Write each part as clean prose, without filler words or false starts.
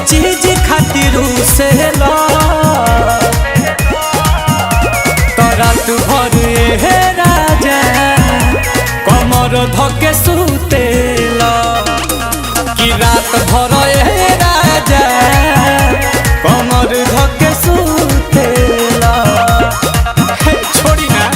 चीज खातिर से ला तो रात भर हे राजा कमर धके सुतेला कि रात भर हे राजा कमर धके सुतेला छोड़ी ना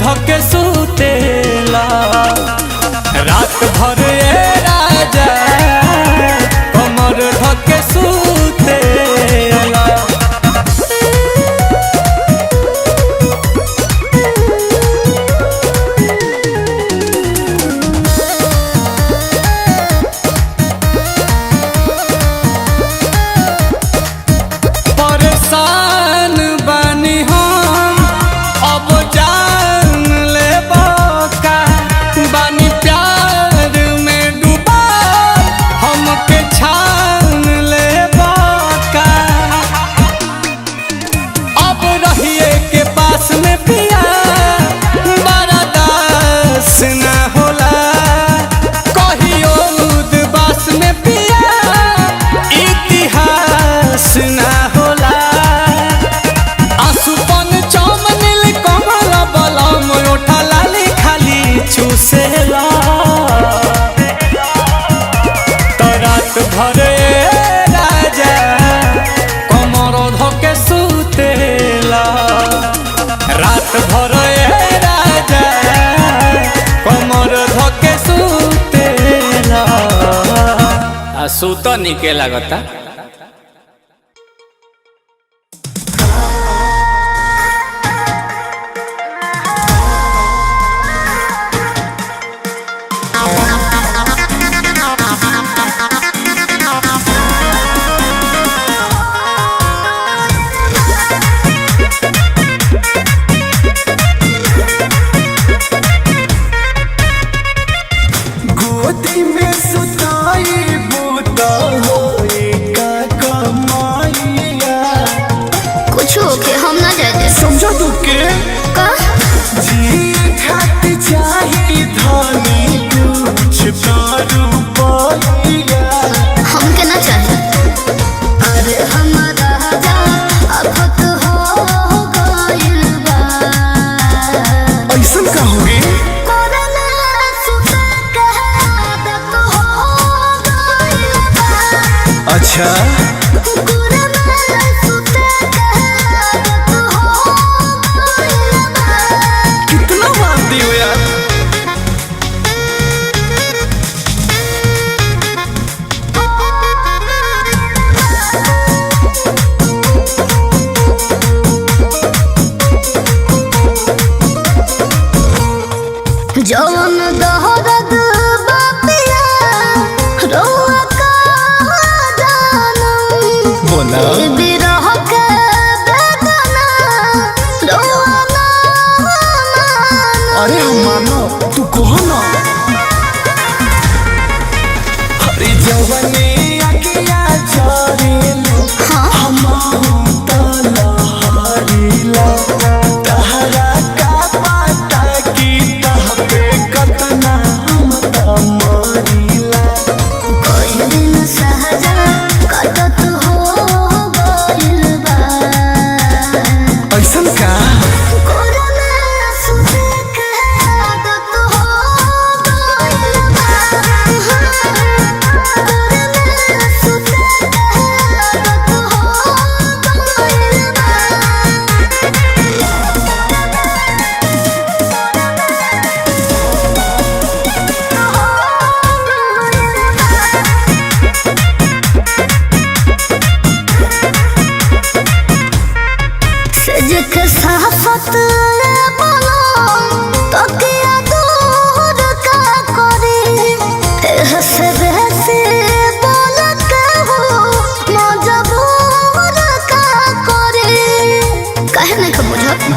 धके सुतेला रात भर राजा कमर धके सुतेला परेशान बानी हम अब भरे राजा कमर धके सुतेला रात भरे राजा कमर धके सुतेला आ सुत निके लागता अच्छा कितना मानती हो यार जौन दहरद बापिया रोआ का जानम बोला बिरह के बेदना रोआ ना मानो अरे हम मानो तू कहो ना अरे जवानी आकिया चोरीलो हम तो लहरीला तहरा का पता की तह पे कतना हम तो मरीला कोई दिन सहजा कटत हो गइल बा ऐसन का कोरोना सुते के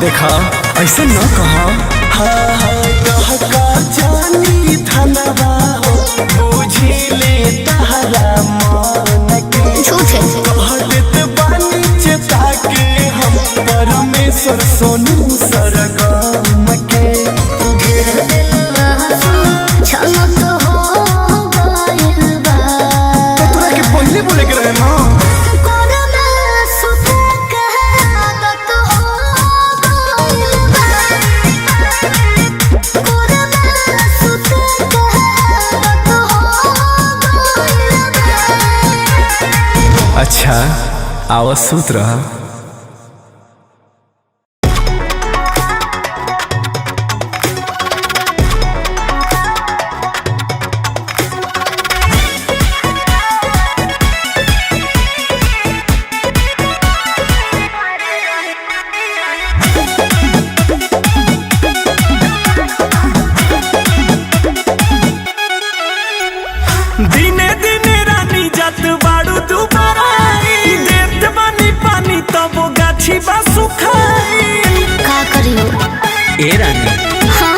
देखा ऐसे न कहा जानी धनवा हो बुझिले तहरा मन के झूठे कहत बानी चेता के हम परमेश्वर सोनू सरगम के छलक हो गइल बा तो तोरा के पहले बोले के रहे ना कोरोना सुते के आदत हो गइल बा कोरोना सुते के आदत हो गइल बा। अच्छा आवाज सूत रहा दिने दिने रानी जात बाड़ू दुबारा देत बानी पानी तब गाछी बा सुखाई का करियो ए रानी हाँ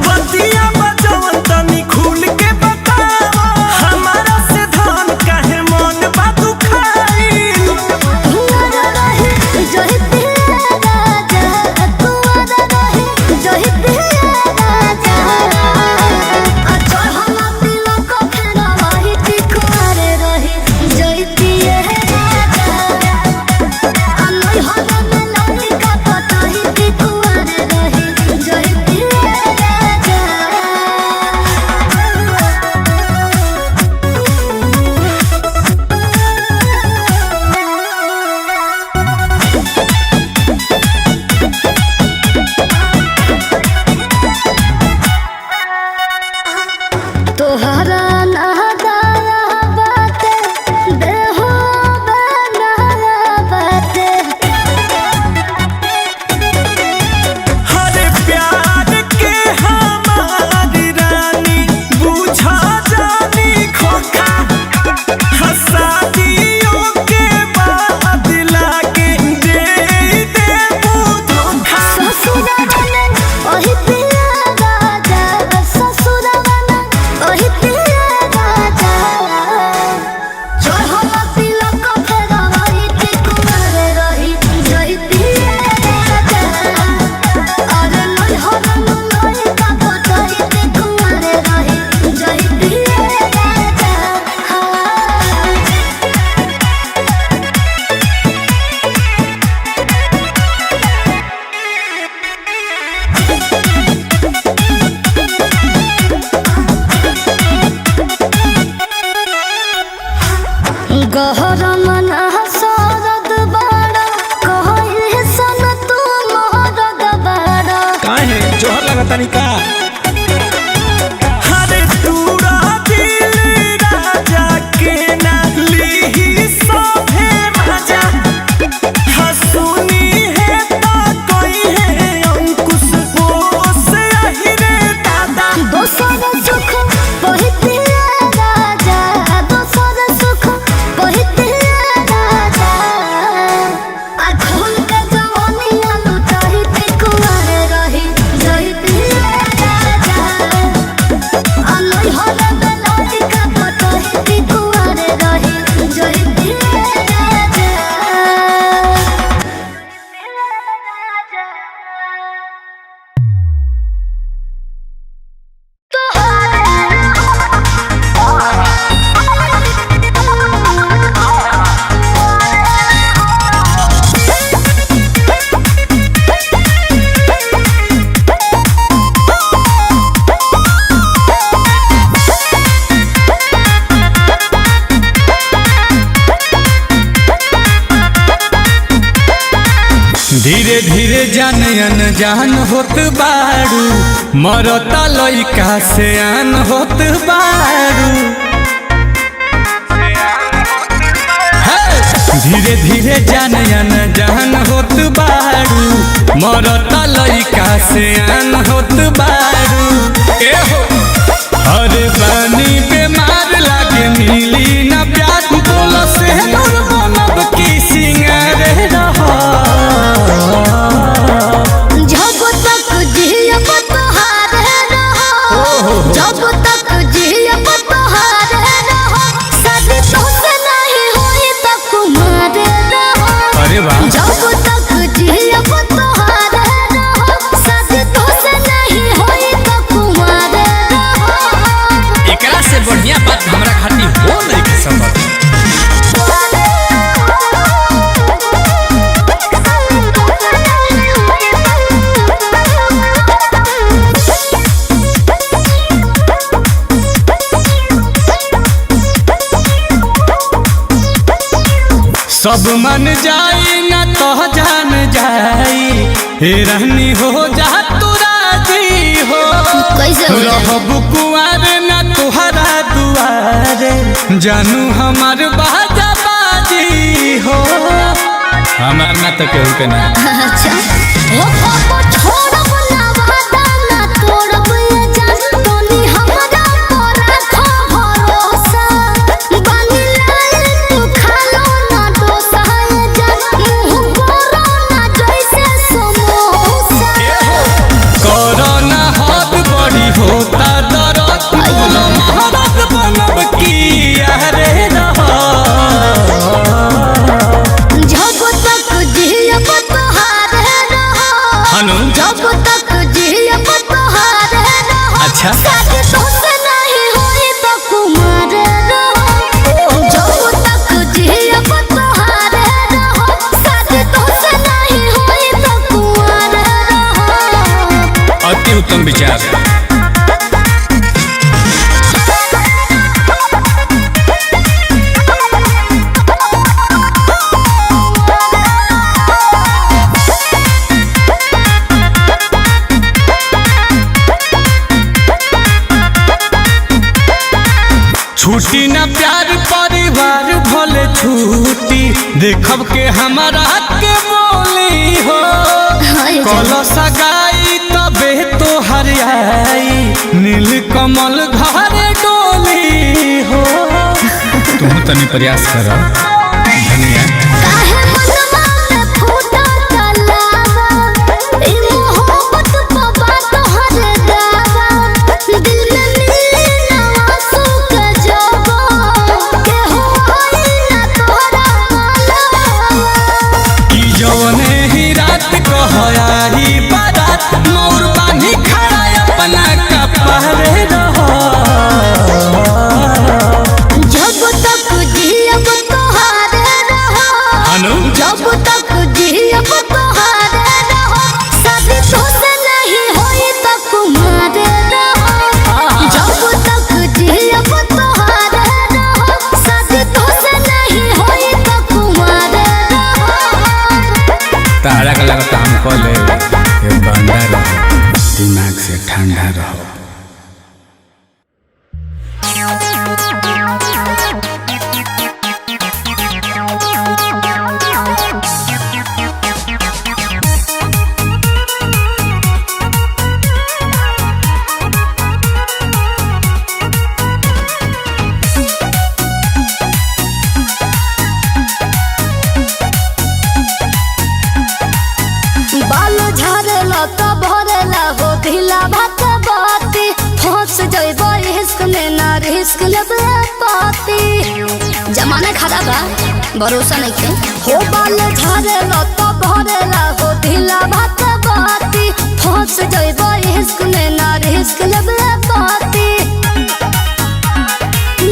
बतिया बजवन तनी खुल के बतावा हमारा से धान काहे मन बा दुखाई कुंवारा रहे जहि पिया राजा कुंवारा रहे जहि पिया राजा अच्छा हम तिलक फेरा वही टिकुआरे रहे जहि पिया राजा अनई हर में ललिका पताही टिकुआरे रहे जहि पिया राजा। तोहरा ना दाया बाटे देहो बनाया बाटे हरे प्यार के हमारी रानी बुझा जानी खोखा हसादियों के बाद लागे दे धोखा ससुरवने ओहि पिया राजा ससुरवने ओहि पिया राजा चढ़ल तिलक फेरा वही टिकुआरे रही जहि पिया राजा अरे नई हरन नई का पताही टिकुआरे रही जहि पिया राजा। गहर मन सरद बाड़ा कहई सन तू मोहरद बाड़ा काहे जोहर लगतानी का हरे तूरा दिल राजा के ना लीही सभे मजा हसुनी है ता कोई है अंकुश बोस अहिरे दादा दोसर सुख पहितिया राजा दोसर सुख पहितिया राजा आ खोल के जवानिया लुटाही टिकुआरे रही जहि पिया राजा अनई हर में ललिका पताही टिकुआरे रही जहि पिया राजा। धीरे धीरे जान अनजान होत बारू मरता लइका से आन होत बारू धीरे धीरे जान अनजान होत बारू मरता लइका से आन होत बारू ए हो अरे बानी बीमार लागे मिली ना प्यार बोल से दूर बनब की सिंगार रहा सब मन जाई ना तो जान जाई, हे रहनी हो जा तू राजी हो। कैसे हो रहब कुआर ना तुहरा दुआरे, जानू हमार बाजा बाजी हो। हमार ना तो केहू के ना। अच्छा हो छोड़ब ना वादा ना तोड़ब ये जान, तोनी हमरा पर रखो भरोसा। बानी लाल तू खालो ना डोसा ये जान, मुंह करो ना जैसे समोसा। कोरोना हाथ बड़ी होता दर्द, बोलो महाराज बनब की यारे रहा। जब तक जियब तोहारे रहो, अच्छा शादी तोसे नहीं होई तो कुमार रहो। जब तक जियब तोहारे रहो, शादी तोसे नहीं होई तो कुमार रहो। अति उत्तम विचार। छूटी ना प्यार परिवार भले छूटी, देखब के हमारा के बोली हो। कलो सगाई तबे तो हरियाई, नील कमल घरे डोली हो। तुम तनी प्रयास करो धनिया। ही बारात मोर बानी खड़ा अपना कपड़े रहो। जब तक जियब तोहारे रहो, जब तक जियब तोहारे रहो, शादी तोसे नहीं होई तो कुमार रहो। जब तक जियब तोहारे रहो, शादी तोसे नहीं होई तो कुमार रहो। तारा का लगता हमको ले बंदा रहो, दिमाग से ठंडा रहो। बाल झारेला तो भरेला हो ढीला भात बाती, फंस जइब रिस्क में ना रिस्क लेबे पाती। जमाना खराब बा, भरोसा नहीं के हो। बाल झारेला तो भरेला हो ढीला भात बाती, फंस जइब रिस्क में ना रिस्क लेबे पाती।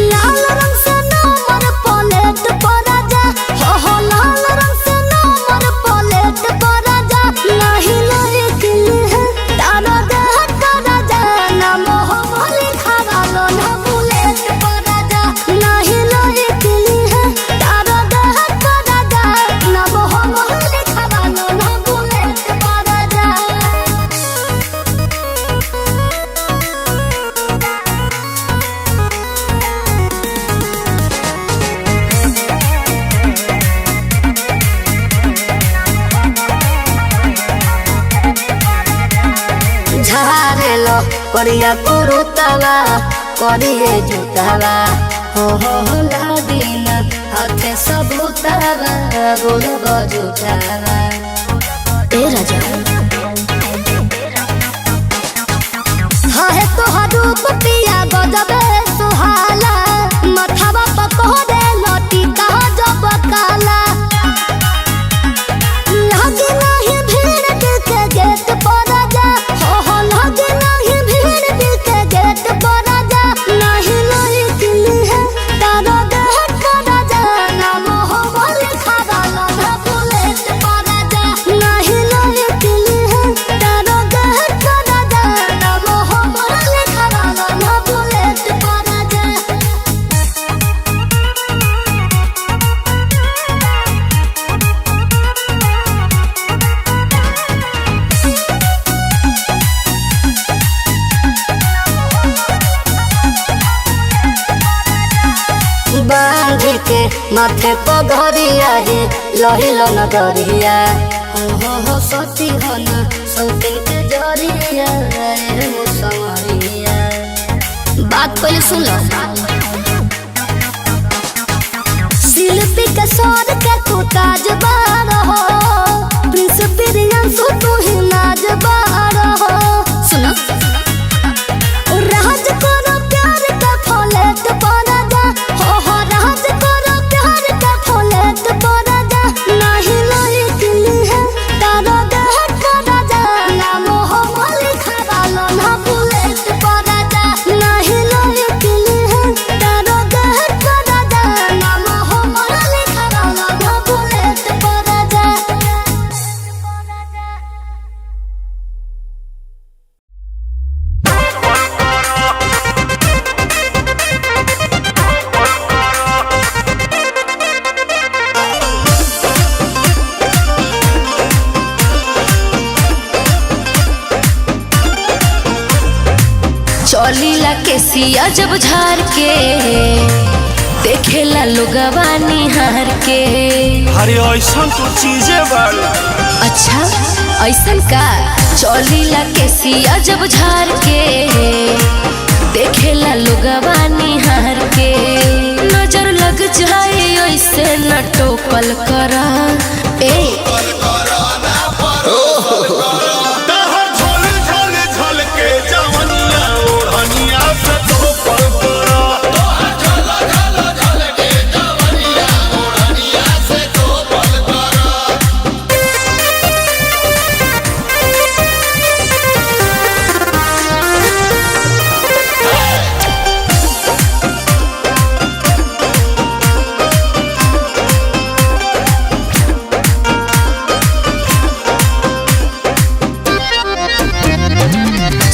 लाल रंग से नंबर प्लेट पर आजा, हो लाल रंग से नंबर प्लेट पर आजा। नहीं नहीं किल है तारा देह करा जा, ना मोह भली खरालो ना बुलेट पर आजा। नहीं नहीं किल है तारा देह करा जा, ना मोह भली खरालो ना बुलेट पर आजा। झारेलो करिया कुरुतवा, करिए जुतवा, हो लागिन हाथे सबूतवा, बोलब जुतवा। ए राजा है तोहर रूप पिया गजबे सुहाला, मथवा पकोड़े लटी का जब काला। लगे नहीं भीड़ दिल के गेट पर आजा, हो लगे नहीं भीड़ दिल के गेट पर आजा। नहीं नहीं दिल है तारा देह पर आजा, ना मोह भली खरालो ना बुलेट पर आजा। नहीं नहीं दिल है तारा देह पर आजा, ना मोह भली खरालो ना के माथे पगरिया है लहिलो नगरिया हो सती हो न सौतिन के जरिया रे मुसमरिया। बात पहले सुन लो। शिल्पी के सौर के तू ताजबार हो, प्रिंस प्रियंसु तू ही नाजबार हो। सुनो राज करो प्यार का फलेट पड़ा जा, हो राज करो प्यार का फलेट पड़ा जा। नहीं लाई दिली है तारो देह पड़ा जा, नाम हो मालिक वालो ना बुलेट पड़ा जा। नहीं लाई दिली है तारो देह पड़ा जा, नाम हो मालिक वालो ना बुलेट पड़ा जा। चौलीला के सिया जब झार के देखेला लोगवा निहार के। अरे ऐसा तो चीजें बाड़। अच्छा ऐसन का? चौलीला के सिया जब झार के देखेला लोगवा निहार के। नजर लग जाए ऐसे न टोकल करा ए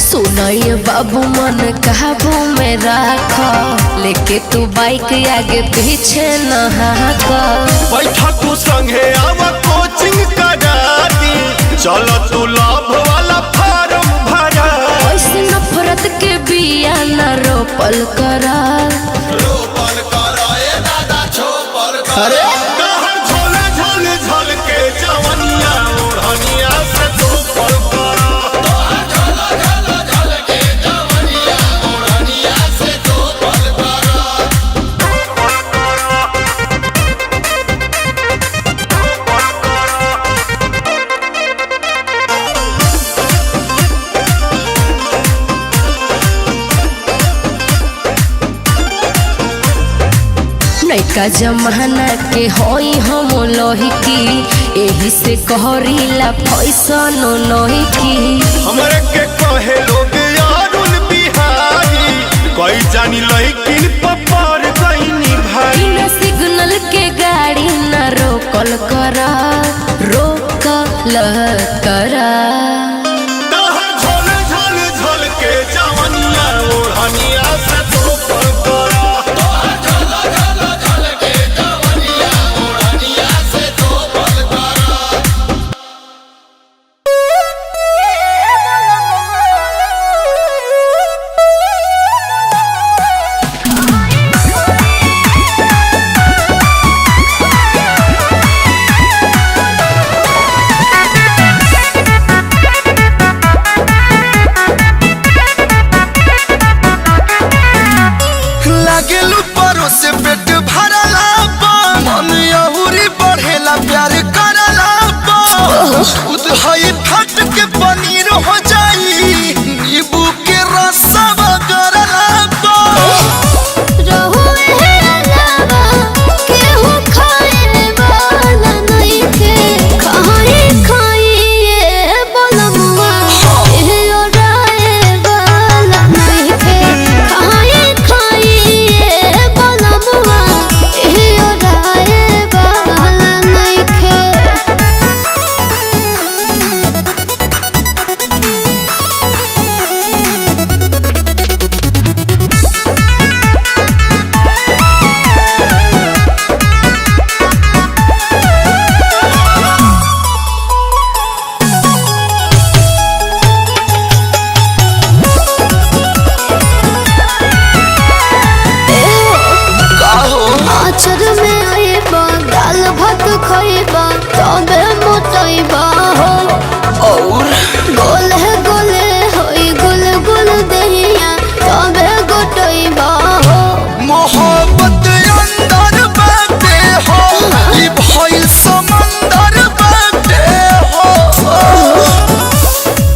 सुनय बाबू मन काबू में राख, लेके तू बाइक आगे पीछे न हाक। बैठा तू संगे आवा कोचिंग करा दी, चलो तू लाभ वाला फार्म भरा। ऐसे नफरत के बिया न रोपल करा। अरे झोले झोले झोल के जवनिया ओढ़निया से तो पल करा। नैका जमाना के होई हम लोहिकी, एही से कहरीला फैसन लोहिकी। हमरे के कहे लोग यारुल बिहारी, कोई जानी लइकिन पपार गईनी भाई। बिना सिग्नल के गाड़ी न रोकल करा, रोकल करा। झोले झोले झोल के जवनिया ओढ़निया से तो पल करा। खइबा तबे मोटइबा हो और गोले गोले होई गुल गुल दहिया तबे गोटइबा हो मोहब्बत अंदर बाटे हो ई भइल समंदर बाटे हो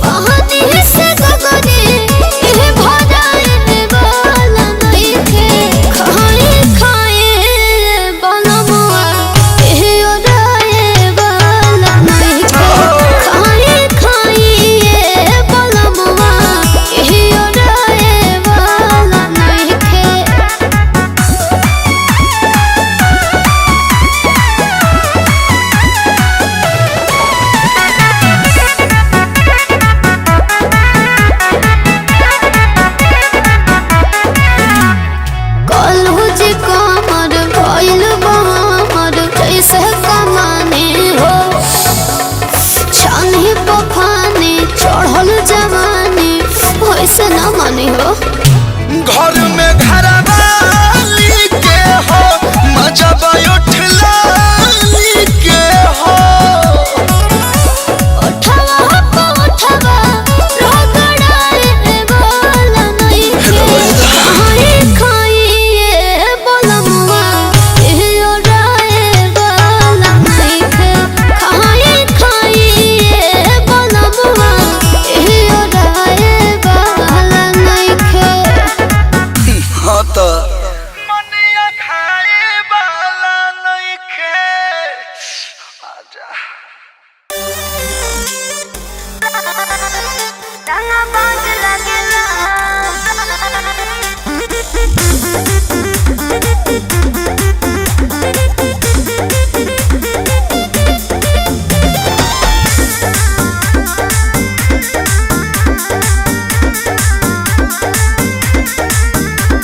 पानी से गगने एह भराए वाला नइखे खाए खाए बनमुआ एह ओराए वाला नइखे खाए खाए बनमुआ एह ओराए वाला नइखे कलहुज कमर भइल बमर जैसे कमाने हो छानी पफाने चढ़ल जवानी वैसे न माने हो घर में घरवाली के हो मजा उठलाली के हो उठवा पे उठवा रगड़ाए वाला नइखे खाए खाए बोलमुआ एह ओराए वाला नइखे खाए खाए बोलमुआ एह ओराए वाला नइखे हाँ तो मनिया खाए वाला नइखे आजा रंगा बाज लगेला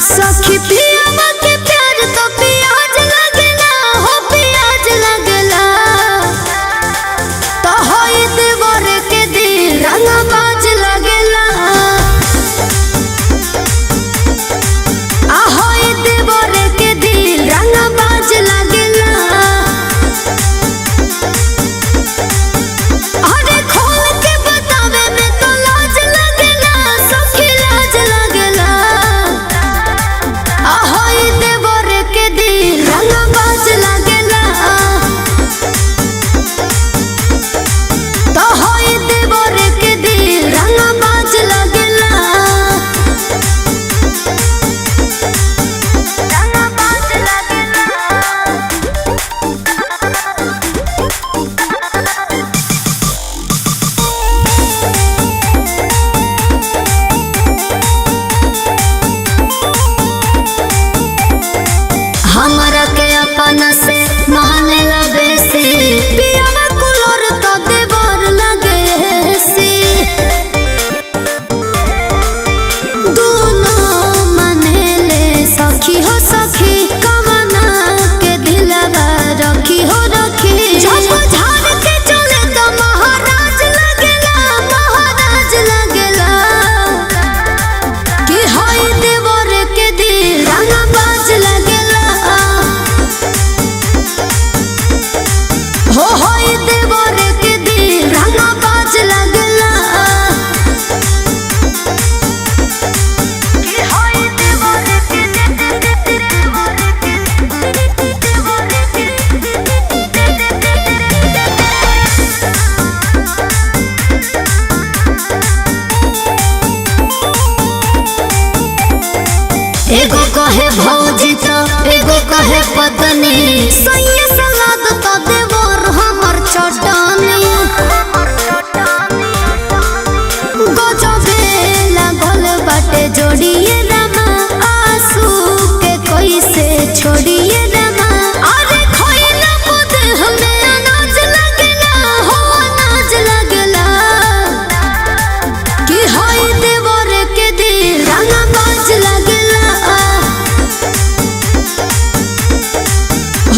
सखी पियावा के प्यार तो प्याज लगेला हो प्याज लगेला तो होई देवर के दिल रंगा बाज लगेला आ होई देवर के दिल रंगा बाज लगेला अरे खोल के बतावे में तो लाज लगेला सखी लाज लगेला ahoy देवर के दिल रंग बाज लगेला तो होय देवर के दिल रंग बाज लगेला रंग बाज हमरा के अपना से माने लगे से पियावा कुलोर तो देवर लगे से दोनों मने ले सखी हो सखी कमना के दिलवा रखी हो रखी जब झाड़ के चले तो महाराज लगेला महाराज लगेला कि होय देवर के दिल रंग बाज लगेला हो होय देवर के दिल रंग बाज लगेला कि होय देवर के एगो कहे भौजी तो एगो कहे पत्नी सैया सलाद तो देवर हमर चटनी गजबे लागल बाटे जोड़िए रामा आंसू के कैसे छोड़िए रामा अरे खोइला खुद हमें अनाज लगेला हो अनाज लगेला कि होय देवर के दिल रंग बाज लगेला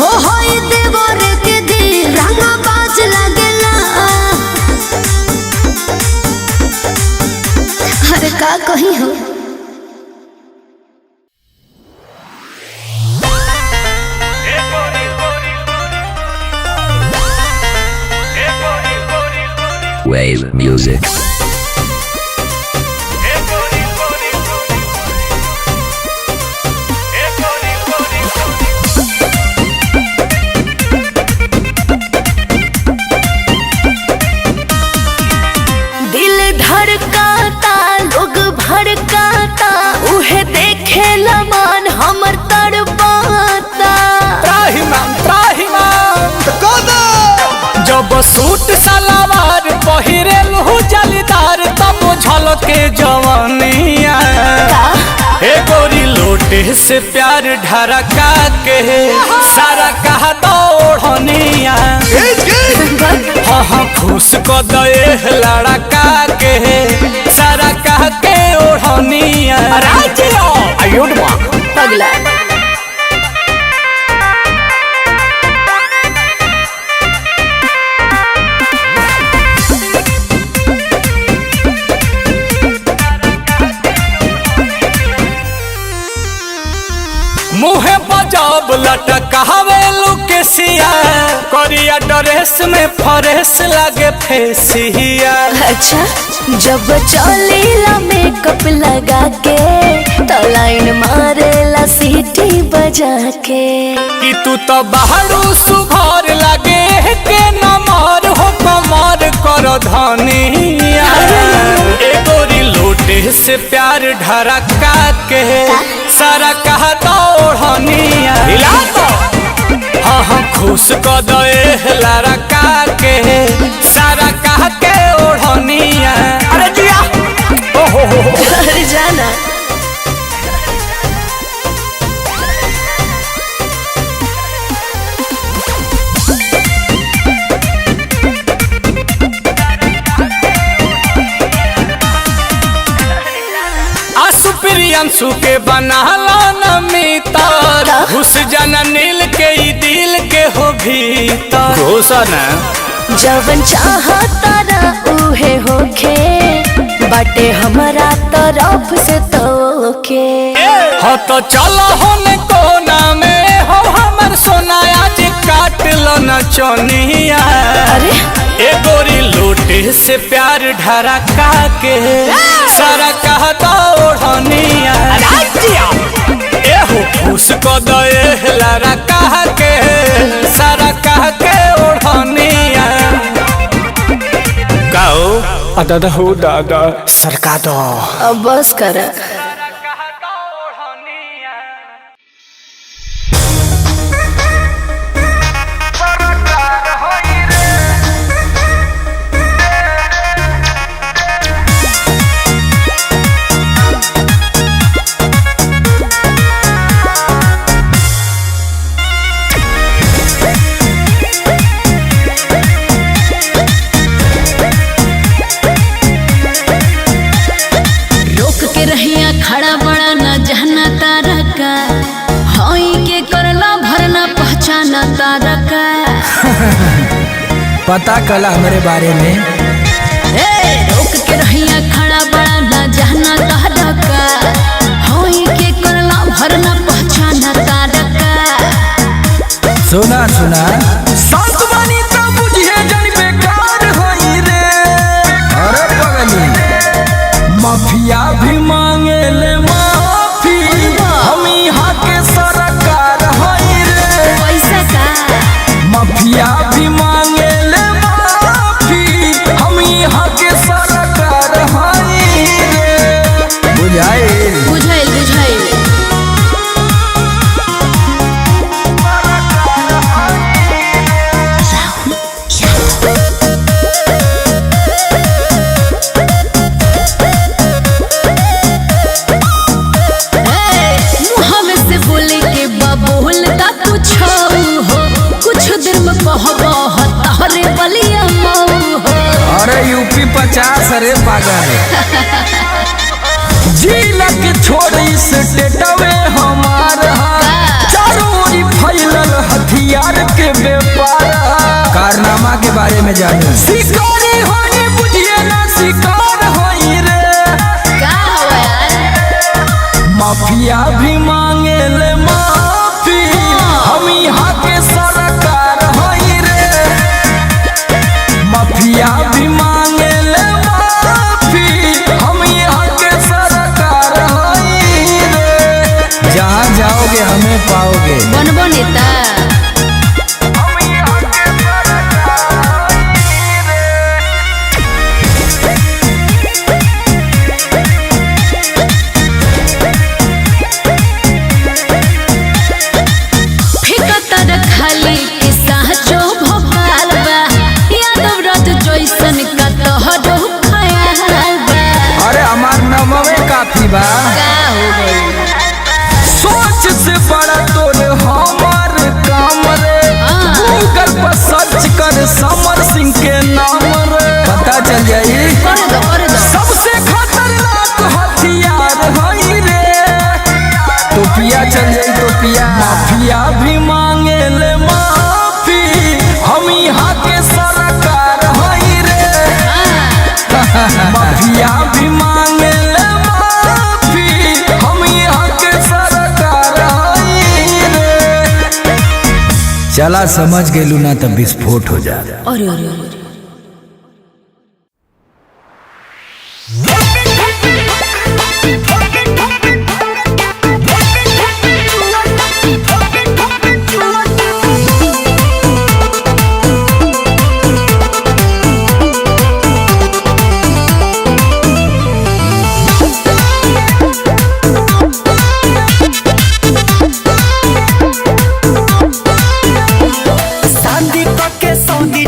हो होय Wave music. दिल धड़काता लोग भड़काता उहे देखे लमान हमर तड़पाता। जब सूट सलवार पहिरेल हो जलीदार तब झलके जवानिया ए गोरी लोटे से प्यार ढरका के सारा कहा दौड़निया हाँ खुश को दे लड़का के सारा कह के ओढ़निया पगला मुहे बजाब लटकावे लुकेसिया करिया ड्रेस में फरेस लगे फेसिया। अच्छा जब चलेला मेकअप लगा के तो लाइन मारेला सीटी बजा के कि तू तो बाहरू सुघर लगे के नमर हो कमर कर धनिया ए गोरी लोटे से प्यार ढरका के सारा कहा दौड़निया हाँ हाँ खुश को दे लड़का के सारा कह के ओढ़निया अरे जिया घर जाना प्रियंशु के बनाला नमितर घुस जाना नील के ई दिल के हो भीतर घोषणा जवन चाहता ना उहे होखे बाटे हमारा तरफ से तोके हो तो चलो होने कोना में हो हमर सोना आज काट लो न चोनिया अरे ए गोरी लोटे से प्यार ढरका के सारा कहता ओढ़निया ए हो खुश को दे लड़का के सारा कह के ओढ़निया गाओ दादा हो दादा सरका दो अब बस कर। खड़ा बड़ा न जाना तारा का हई के करला भरना पहचाना तारा का पता कला हमारे बारे में रोक के रहिया खड़ा बड़ा न जाना तारा का हई के करला भरना पहचाना तारा का। सुना सुना संत बानी तो बुझे जन बेकार होई रे अरे पगली माफिया भी मांगे ले माफी हम यहाँ के सरकार हई रे पैसा का माफिया भी मांगे ले माफी हम यहाँ के सरकार हई रे बुझाइल बुझाइल बुझाइल अरे यूपी 50 अरे पागल जिला के छोड़ी से टेटवे हमार चारों ओरी फैलल हथियार के व्यापार कारनामा के बारे में जाने शिकारी होई बुझिए ना शिकार होई रे का हुआ यार माफिया भी मांगे ले माफी हम यहाँ के सरकार होई रे माफिया भी मांगे पाओगे हमें पाओगे। बनबो नेता खाली किस्सा जो भोपाल बा यादव रथ जैसन का तोहरो ख्याल बा। अरे हमार नमवे काफी बा। का हो गई सोच से बड़ा तोरे हमार काम रे। गूगल पर सर्च कर समर सिंह के नाम रे, पता चल जाई। कर दो सबसे खतरनाक हथियार हई रे। टोपिया चल जाई टोपिया। माफिया भी मांगे ले माफी, हम यहाँ के सरकार हई रे। माफिया भी मांगे ले माफी, हम यहाँ के सरकार हई रे। चला समझ गेलू ना तब विस्फोट हो जा। अरे अरे अरे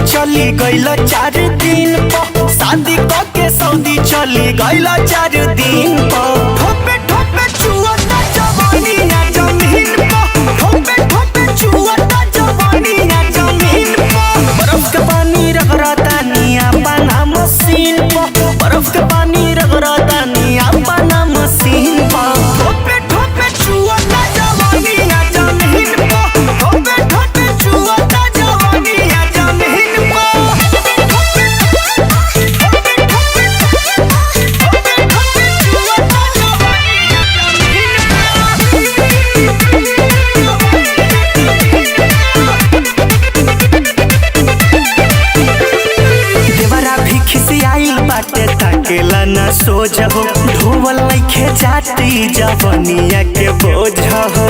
चली गईल 4 दिन पर शादी के सऊदी चली गईल 4 दिन पर ठोपे ठोपे चुअता जवानी ना जमीन पर ठोपे ठोपे चुअता जवानी ना जमीन पर बर्फ के पानी रगड़ता निया पाना मशीन पर बर्फ के पानी रगड़ता निया पाना मशीन पर ठोपे ठोपे चुअता जवानी ना जमीन पर ठोपे ठोपे चुअता जवानी ना जमीन ताकेला ना सोझ हो ढोवल नइखे जाती जवनिया के बोझ हो।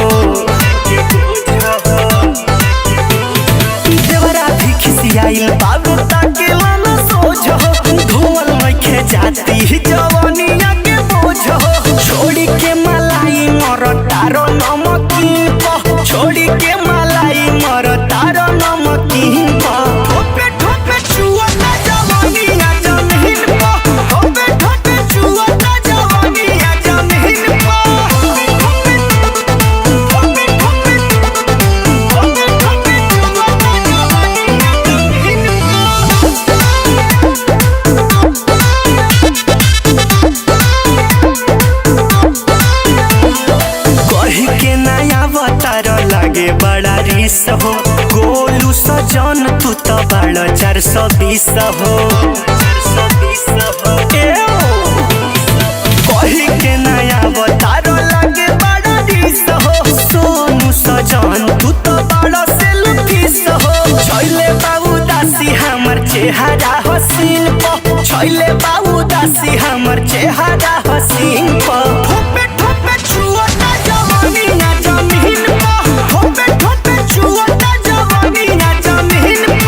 देवरा भी खिसियाइल बाबू ताकेला ना सोझ हो ढोवल नइखे जाती जवनिया के बोझ हो। छोड़ी के मलाई मर तारो नमकीन प छोड़ी के मलाई मर तारो नमकीन प ठोपे ठोपे चुअता जवानी ना जमीन प ठोपे ठोपे चुअता जवानी ना जमीन प ठोपे ठोपे ठोपे ठोपे ठोपे चुअता जवानी ना जमीन कही के नया अवतार लागे बड़ा रिस हो गोलू सजन तू तो बड़ा 420 हो। कही के नया अवतार लागे बड़ा रिस हो सोनू सजन तू तो बड़ा सेल्फिश हो। छैले बाबू दासी हमर चेहरा हसीन प छैले बाबू दासी हमर चेहरा हसीन प ठोपे ठोपे छुअता जवानी ना जमीन प ठोपे ठोपे छुअता जवानी ना जमीन प।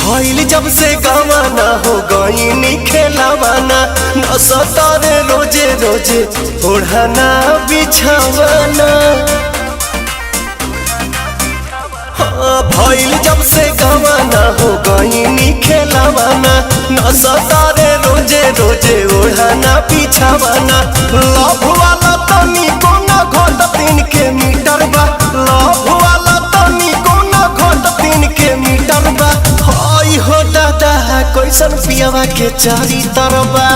भइल जब से गवाना हो गईनी खेलावाना न सतारे रोजे रोजे ओढ़ाना बिछावाना। भइल जब से गवाना हो गईनी खेलावाना न सतारे रोजे रोजे ओढ़ाना बिछावाना। लव वाला तनी कोना घोट 3 के मीटर बा लव वाला तनी कोना घोट 3 के मीटर बा। हई हो दादा कैसन पियावा के चारी तरबा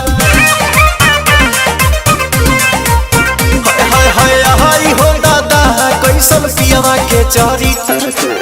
हाय हाय हाय हो दादा कैसन पियावा के चारी तरबा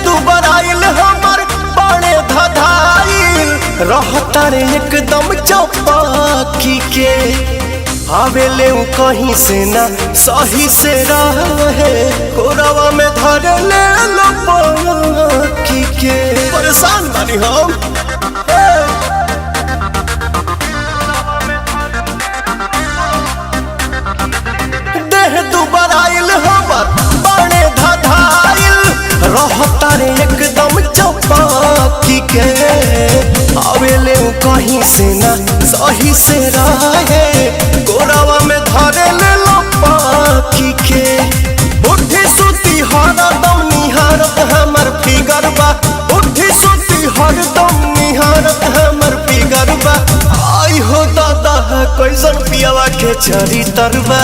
तू बराइल हमर बड़े धधाइल रहता रे एकदम चौपाकी के आवेले उ कहीं से ना सही से रहे कोरवा में धर ले लो पाकी के परेशान बानी हम देह तू बराइल हमर बड़े धधाइल रहता रे एकदम चौपाकी के आवेले उ कहीं से ना सही से रहे गोरावा में धरे ले लो पाकी के उठी सुती हरदम निहारत हमर फिगर बा उठी सुती हरदम निहारत हमर फिगर बा आई हो दादा कैसन पियावा के चरी तरबा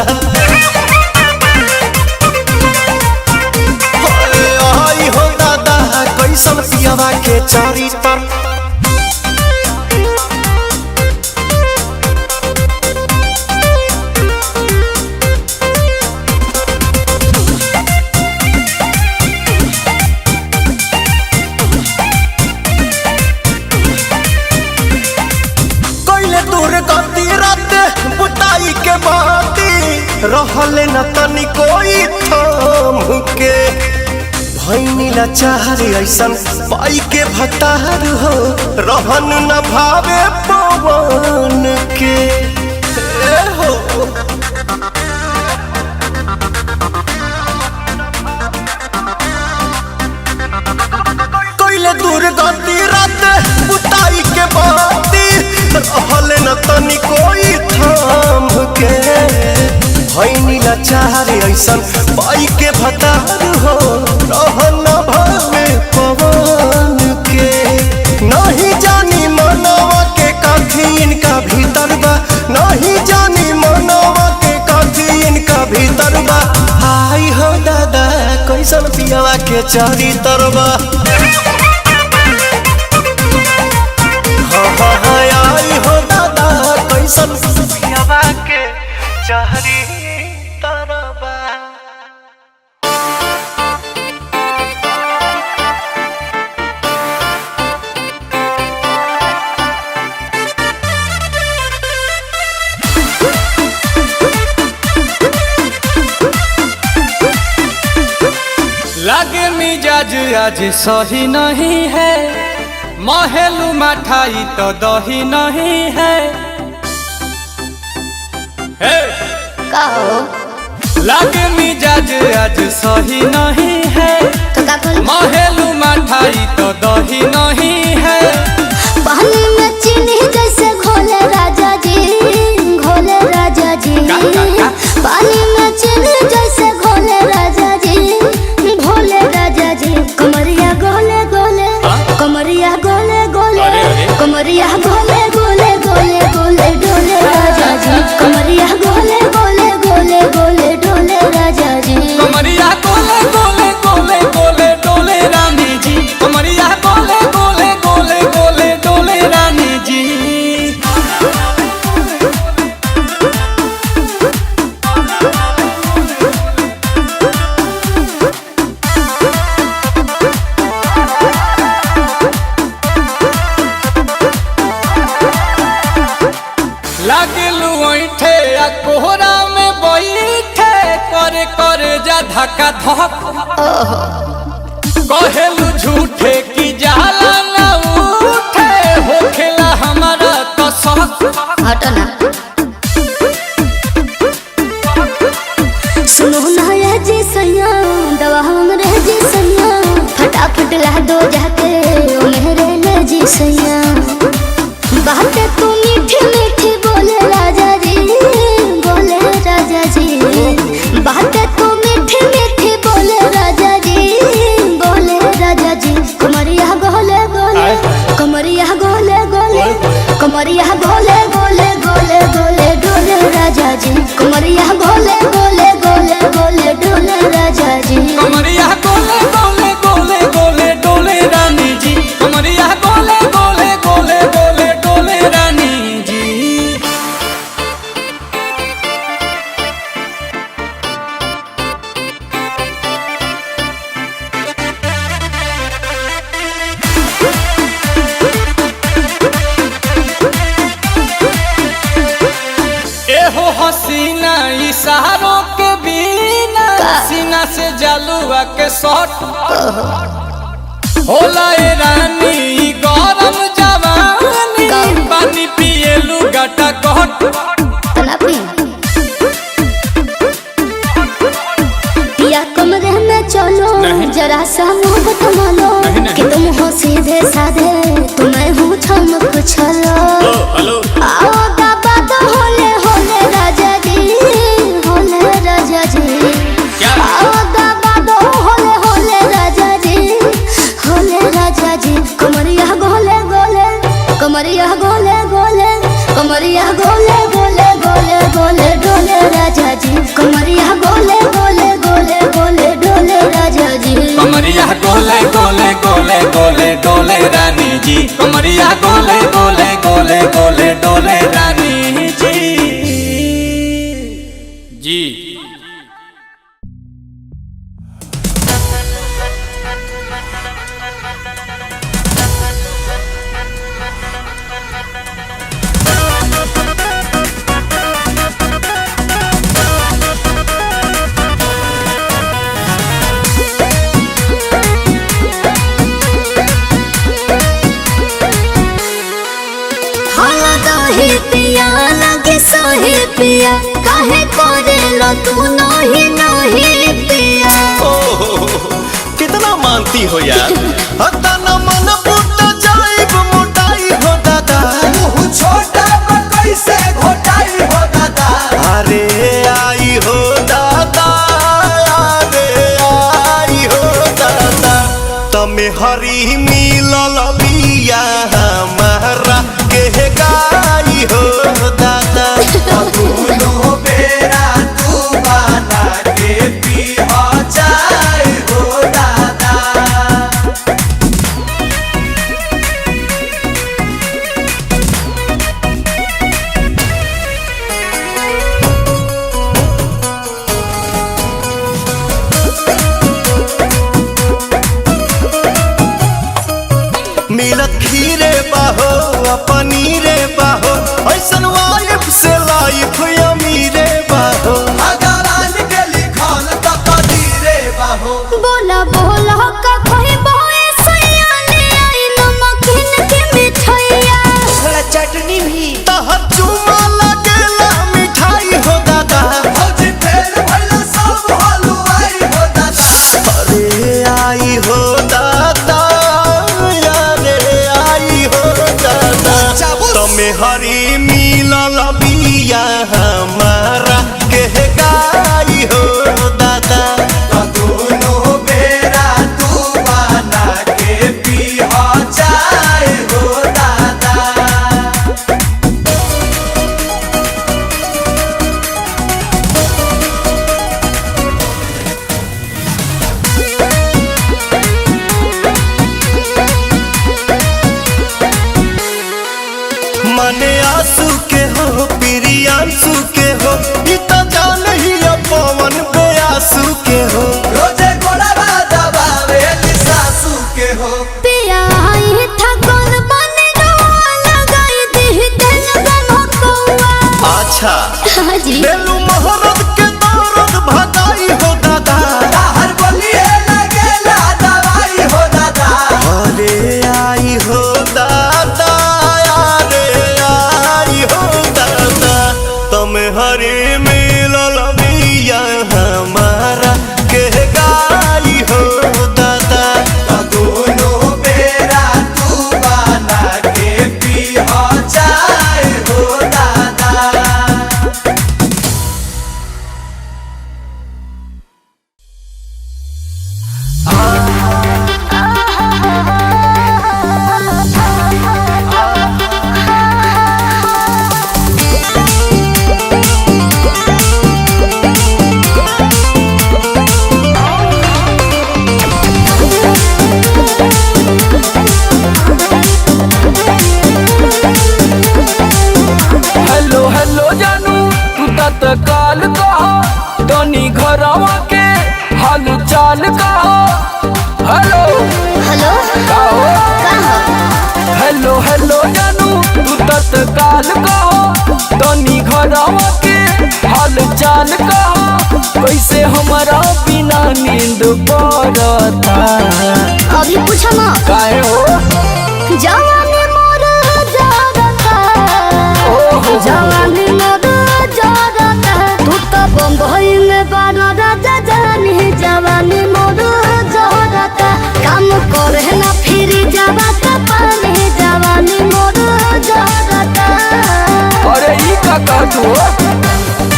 हो दादा कैसन पियावा के चारी तर कैले दूर गति रात बुताई के बाती रहले न तनी कोई थाम के भैनी लाचार ऐसन पाई के भतार हो रहन न भावे पवन के हो कैले दूर गति रात बुताई के बाती रहले न तनी कोई थाम के भैनी लाचार ऐसन पाई के भतार हो रहन भावे पवन के नहीं जानी मनवा के काठी इनका भीतर बा नहीं जानी मनवा के काठी इनका भीतर बा आई हो दादा कैसन पियावा के चारी तरबा आई हो दादा कैसन पियावा के चारी तरबा लागे मिजाज आज सही नहीं है महलू मठाई तो दही नहीं है कहो लागे मिजाज आज सही नहीं है तो का बोल महलू मठाई तो दही नहीं है पानी में चीनी जैसे घोले राजा जी घोले राजा जी पानी में चीनी जैसे घोले राजा जी घोले राजा जी कमरिया गोले गोले कमरिया गोले गोले कमरिया गोले गोले गोले गोले डोले राजा जी कमरिया गोले गोले गोले गोले डोले राजा जी कमरिया गोले गोले गोले गोले डोले रानी जी कमरिया गोले गोले गोले गोले डोले रानी जी लागलू ऐठे आ कोहरा में बैठे करे करे जा धक्का धक कहेलू झूठे की जाला ना उठे होखेला हमारा तो शौक हटो ना सुनो ना ये जी सैया दवा हमरे जी सैया फटाफट ला दो जाके ओ मेरे ले जी सैया बातें तू मीठी मीठी बोले राजा जी बातें तू मीठी मीठी बोले राजा जी कमरिया गो कमरिया गोले गोले गोले गोले डोले राजा जी कमरिया गोले गोले गोले गोले डोले राजा जी कमरिया गोले गोले गोले गोले डोले रानी जी कमरिया गोले गोले गोले गोले डोले रानी जी। एहो हसीना इशारों के बिना सीना से जलुआ के शॉट होला ए रानी गरम जवानी पानी पिए लुगाटा घट या कमरे में चलो जरा सा मुंह थमालो कि तुम हो सीधे साधे तुम्हें हूँ छमक छलो आओ बाबा तो होले होले राजा जी होले राजा जी आओ बाबा तो होले होले राजा जी होले राजा जी कमरिया गोले गोले कमरिया गोले गोले कमरिया गोले गोले गोले गोले डोले राजा जी कमरिया गोले गोले गोले गोले डोले राजा जी कमरिया गोले गोले गोले गोले डोले रानी जी कमरिया गोले गोले गोले गोले डोले रानी जी। पिया लगे सोहे पिया काहे करेलो तू नहीं नहीं पिया कितना मानती हो यार हतना मन पुट जाइब मोटाई हो दादा मुंह छोटा पर कैसे घोटाई हो दादा अरे आई हो दादा अरे आई हो दादा तमे हरी मिलल लिया हमारा के गाई हो दादा दोनों बेरा तू बना के पी हो जाए हो दादा। मिलत खीरे बाहो पनीरे बाहो ऐसन वाइफ से लाइफ अमीरे बाहो अगरान के लिखल त कदीरे बाहो बोला बोला का कोई बोए सयाने आई नमकीन के मिठाइया थोड़ा चटनी भी तह चुमा लगेला मिठाई हो दादा भौजी फेर भइला सब हलवाई हो दादा अरे आई हो दादा तमे हरी मिलल बिया हमारा के गाई हो दादा दोनों बेरा तू बना के पी हो जाए हो दादा। मने आंसू के हो प्रियांशु के हो इतना जान ही पवन बेआसू के हो रोजे गोड़वा दबावे सासू के हो पिया आई था कौन बने लगाई दी दिल में कौवा अच्छा हाँ जी बेलू मोहरत के दौरत भगाई हो दादा हर बलिए लगेला दवाई हो दादा अरे आई हो दादा हरे मिलल बिया हमारा के गाई हो दादा दोनों बेरा तत्काल कहो तनी घरवा के हाल चाल कहो कैसे हमारा बिना नींद पड़ता। अभी पूछो ना काहे हो जवानी मोर जागता जवानी मोर जागता तू तो बम्बई में बाना राजा जानी जवानी मोर जागता काम करे ना फिर जागता पानी जवानी मोर जागता। अरे ई का कहतू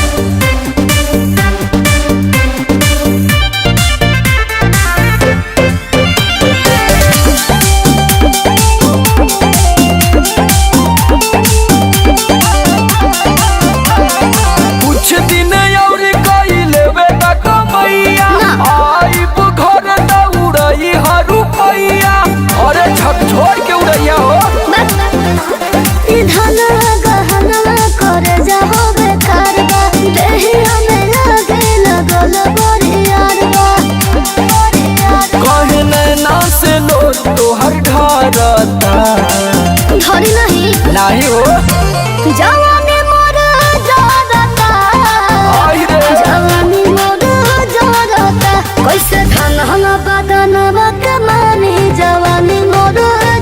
कुछ दिन और कई लेवे त कमैया आइब घर त उड़ई हरू पैया। अरे झकझोर के उड़ैया हो धन गहना करे जाहो बेकार बा देही हमें लगे लगल बरियार बा कहे नैना से लो तोहर ढरता। धरी नहीं हो जवानी मोर जागता आई रे जवानी मोर जागता कैसे धन हला बदन बकमानी जवानी मोर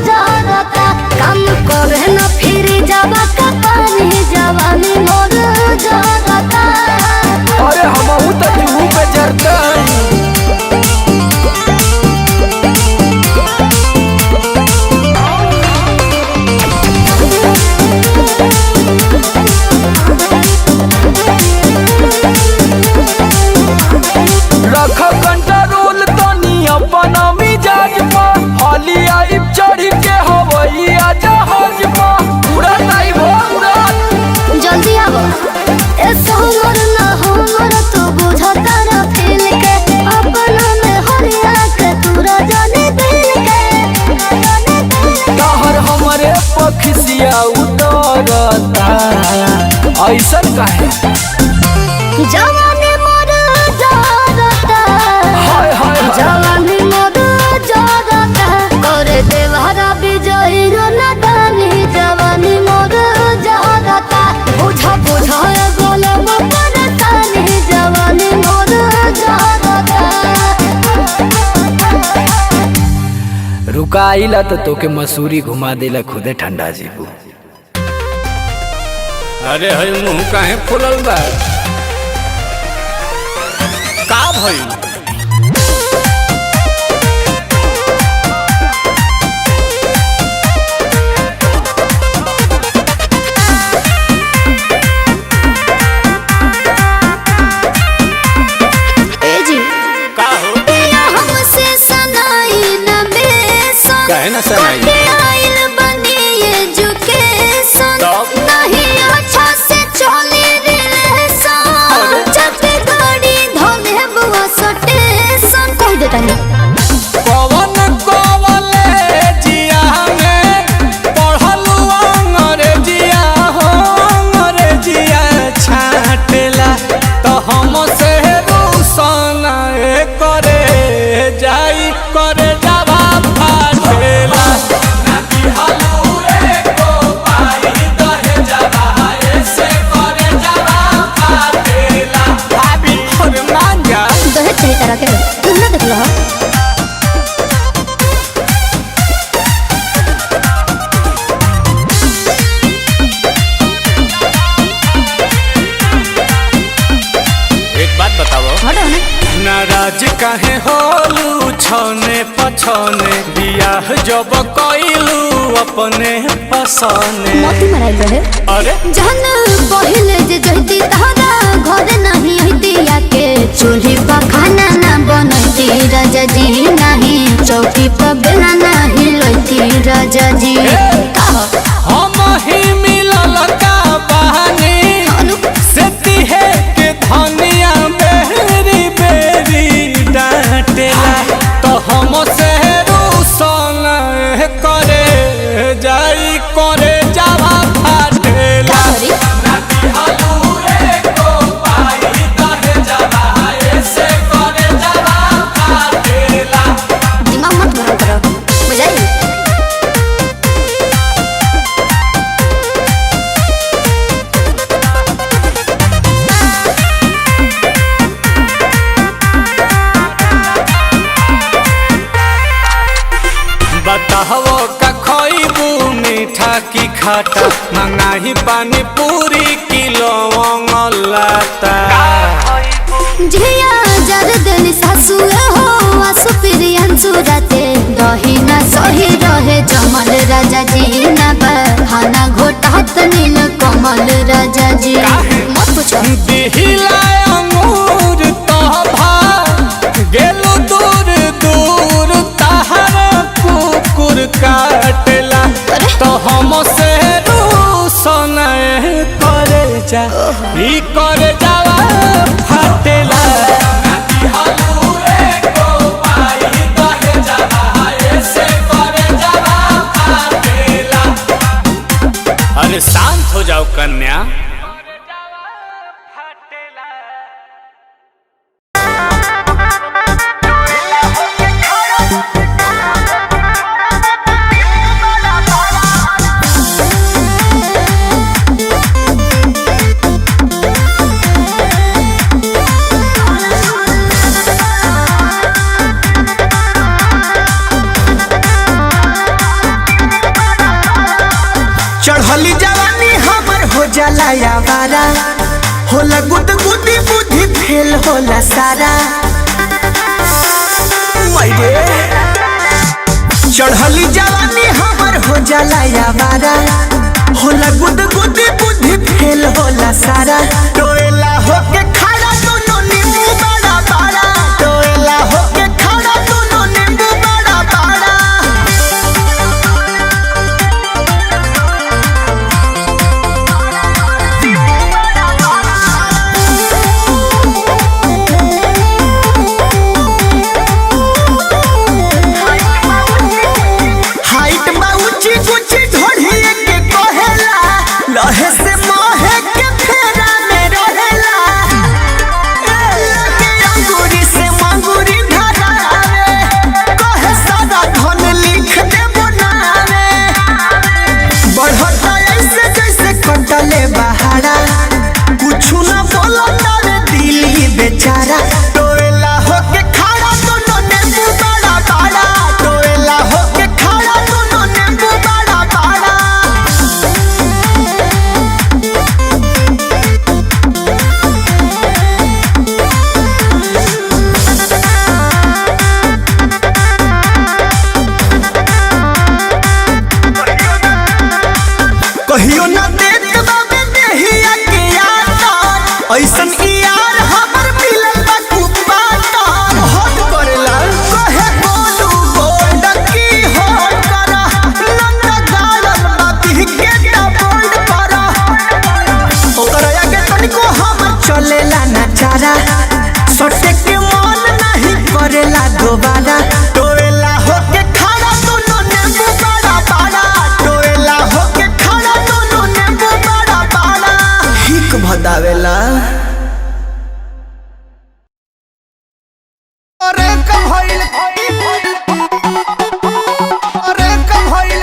जागता काम करे ना फिर जाबा पानी जवानी मोर जागता। अरे हमहू त जुहू पे जरता रख कंट्रोल तनी अपना मिजाज पर हाली आई चढ़ के हवैया जहाज पर उड़ा नहीं भो उड़ा। जल्दी आवो ए सोमर ना हमर तू बुझता ना फील के अपना में हरिया के तूरा जाने दिल के तहर हमरे पखसिया उतरता ऐसन काहे जवानी मोर जागता हाय हाय हाय। जवानी मोर जागता करे देवहरा विजयी रो नदानी जवानी मोर जागता बुझा बुझा गोलम परतानी जवानी मोर जागता। रुकाइला तो तोके मसूरी घुमा देला खुदे ठंडा जीबू। अरे हई मुंह काहे फुलल बा का भइल ए जी का हो हमसे सनाई न बेसन काहे ना सनाई के आइल बनी एजुकेशन तब? नहीं अच्छा से चली रिलेशन जब गाड़ी धोले बुआ स्टेशन कह देता नहीं कवन कॉलेजिया में पढ़लू अंग्रेजिया हो अंग्रेजिया छाटेला तो हमसे रूसन करे जाई करे जावा फाटेला भाभी और मांगा दहेज सही तरह के तुम ना देख लो एक बात बताओ हटो ना नाराज काहे होलू छने पछने बियाह जब कइलू अपने पसने मोती मराइल रहे अरे जहन पहिले जे जहती तहरा घर नहीं हती आके चूल्ही पर खाना ना बनती राजा जी नहीं चौकी पर बेला नहीं लती राजा जी हम ही मिलल का बहानी से तिहे के धनिया बेरी बेरी डांटेला तो हम से रूसन करे जाई करे जावा फाटेला दिमाग मत गरम करो बुझाई बताहो का खोइबू मीठा की खाटा मंगाही पानी पूरी किलो लाता झिया जरदन सासु हो आसु प्रियंसु राते दही ना सही रहे जमल राजा जी ना बहाना घोटात नील कमल राजा जी मत पूछो दिहिला अंगूर तो भा गेलो दूर दूर तहर कुकुर काटला तो हम से रूसन करे जा ई करे जावा फाटेला अरे शांत हो जाओ कन्या। चढ़ली जवानी हमर हो जाला यावारा होला गुद गुदी बुद्धि फेल होला सारा मायरे चढ़ली जवानी हमर हो जाला यावारा होला गुद गुदी बुद्धि फेल होला सारा टोएला होके खड़ा दोनों नींबू बड़ा बड़ा टोएला होके खड़ा दोनों नींबू बड़ा बड़ा लहे से मोहे के फेरा में रहेला अंगूरी से मंगूरी धरावे कहे सारा धन लिख दे बनावे बढ़ता ऐसे जैसे कटले बहारा कुछ ना बोलता रे दिल ही बेचारा टोएला होके खड़ा दोनों नींबू बड़ा बड़ा टोएला होके खड़ा दोनों नींबू बड़ा बड़ा कहियो ना देत बाबे देहिया के यार ऐसन यार हमर मिलल बा कुपाता हट करेला कहे बोलू गोल्ड की हट करा लंगा गालन बाती के बोल्ड करा ओकरा आगे तनिको हम चलेला ना चारा सटे के मन नहीं करेला दोबारा टोएला होके खड़ा दोनों नींबू बड़ा बड़ा टोएला होके खड़ा दोनों नींबू बड़ा बड़ा हिक भदावेला अरे कब होइल अरे कब होइल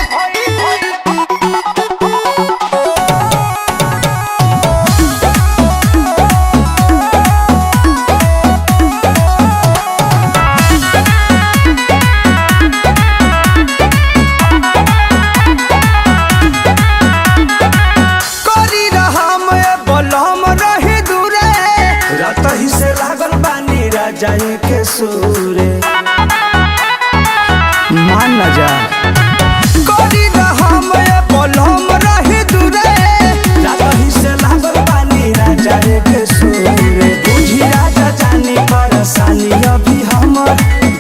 करी रहम बलम रही दूरे रात ही से लागल बानी राजा के सूरे मान न जा करी रहम बलम रही दूरे रात ही से लागल बानी राजा के सूरे बुझी राजा जानी परेशानी अभी हमर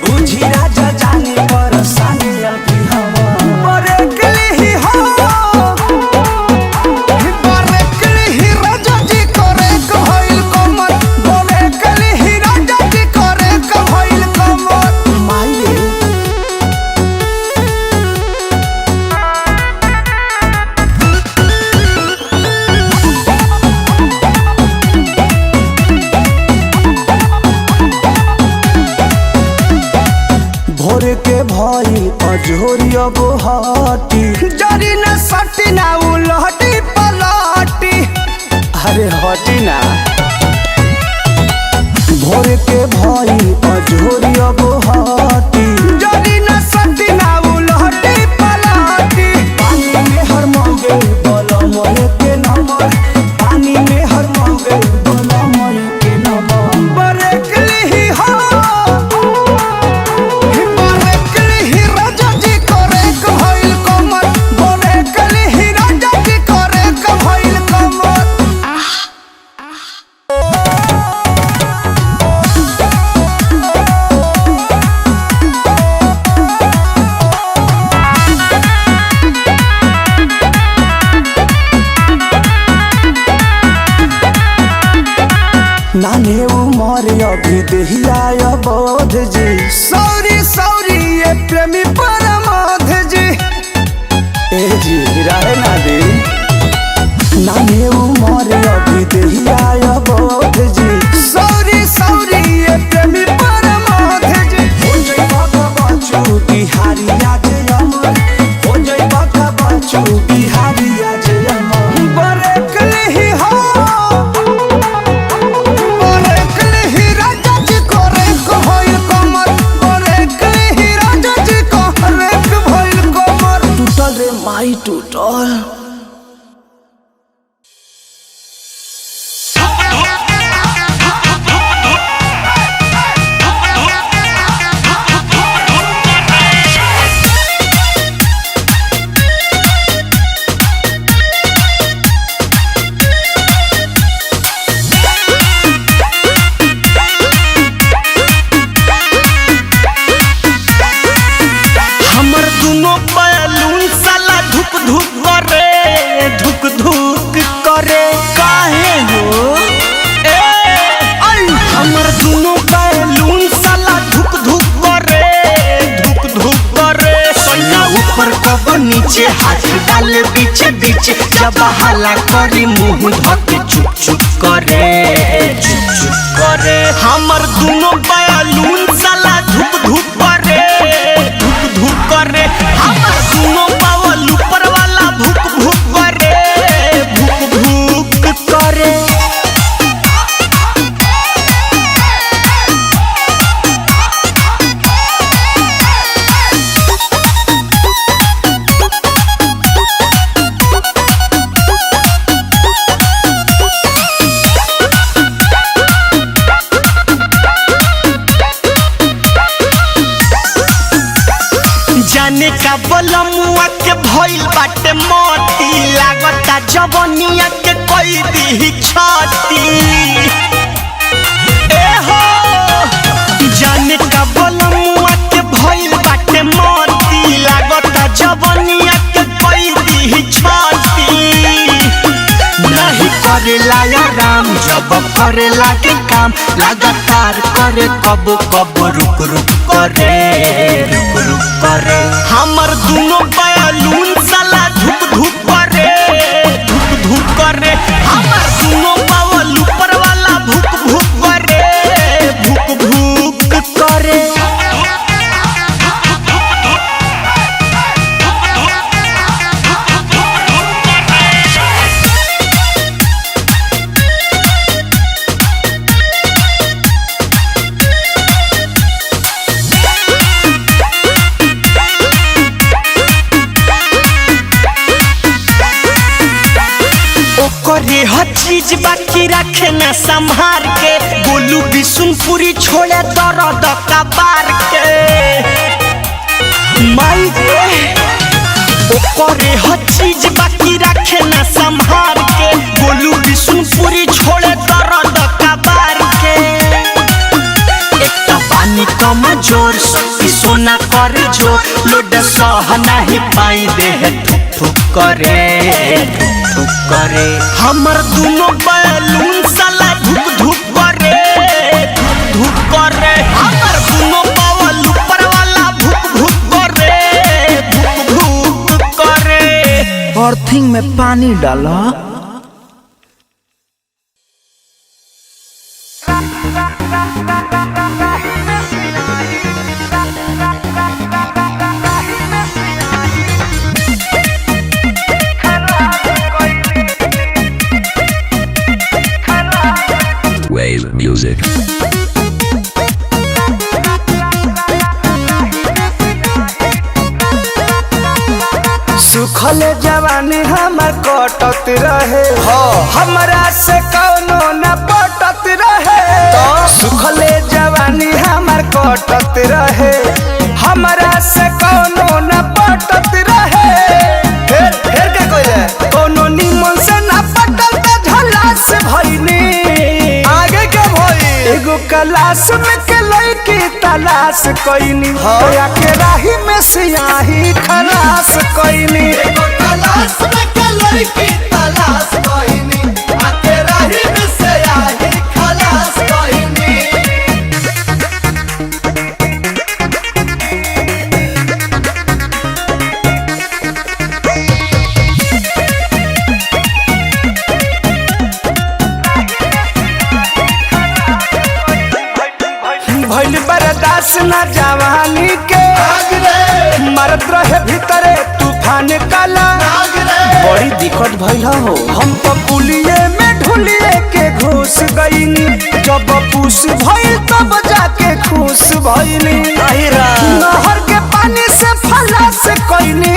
बुझी राजा जानी परेशानी अभी हमर मरे के लिए हो भोर के भाई अजोरिया गोहाटी जरी न सटी ना उलहटी पलाटी अरे हटी ना भोर के भाई अजोरिया गोहाटी जरी न सटी ना उलहटी देहिया बोध जी। सॉरी सॉरी ये प्रेमी परमाध जी। ए जी रहे ना दे नामे उमर अभी देहिया बोध जी। सॉरी सॉरी ये प्रेमी परमाध जी। हो जाई बाबा बच्चू बिहारी आज अमर। हो जाई बाबा बच्चू बिहारी आज अमर। बरेकल ही हो बरेकल ही राजा जी को रेक होइल कमर। बरेकल ही राजा जी को रेक होइल कमर। टूटल रे माई टूटल। हमर दुनो बैलून साला धुक धुक करे धुक धुक करे काहे हो ए आई हमर दुनो बैलून साला धुक धुक करे सैया ऊपर कब नीचे हाथ डाल बीच बीच जब हाला करी मुंह धके चुप चुप करे हमर दुनो बैलून साला धुक धुक करे हमर दुनो पावल ऊपर वाला भुक भुक करे जाने का बलमुआ के भइल बाटे मोती लागता जवनिया के कोई दी छाती ए हो जाने का बलमुआ के भइल बाटे मोती लागता जवनिया के कोई दी छाती नहीं करेला आराम जब करेला के काम लगातार करे कब कब रुक रुक करे हमर दुनो बैलून साला धुक धुक करे हमर दुनो पावल ऊपर वाला भुक भुक करे करे हर चीज बाकी रखे न संभार के गोलू बिशुनपुरी छोड़े दर्द कबार के माई रे करे हर चीज बाकी रखे न संभार के गोलू बिशुनपुरी छोड़े दर्द कबार के एक तो पानी कम जोर शक्ति सोना करे जो लोड सह नहीं पाई देह ठुक ठुक करे हमर दुनो बैलून साला धुक धुक करे हमर दुनो पावल ऊपर वाला भुक करे अर्थिंग में पानी डाला Wave music. सुखल जवानी हमर कटत रहे हमरा से कौनो न पटत रहे सुखल जवानी हमर कटत रहे हमरा से कौनो न पटत रहे फिर के कोइले कोनो निमन से न पटल त झलास भइनी आगे के भई एगो क्लास में के लड़की तलाश कइनी होया के राही में सियाही खलास कइनी एगो तलाश में के लड़की तलाश कइनी आके राही में से आई खलास कइनी ना जवानी के मरत रहे भीतरे तूफान काला बड़ी दिक्कत भइल हो। हम तो पुलिये में ढुलिए के घुस गईनी, जब पूस भइल तब जाके खुश भइनी। नहर के पानी से फलास कईनी,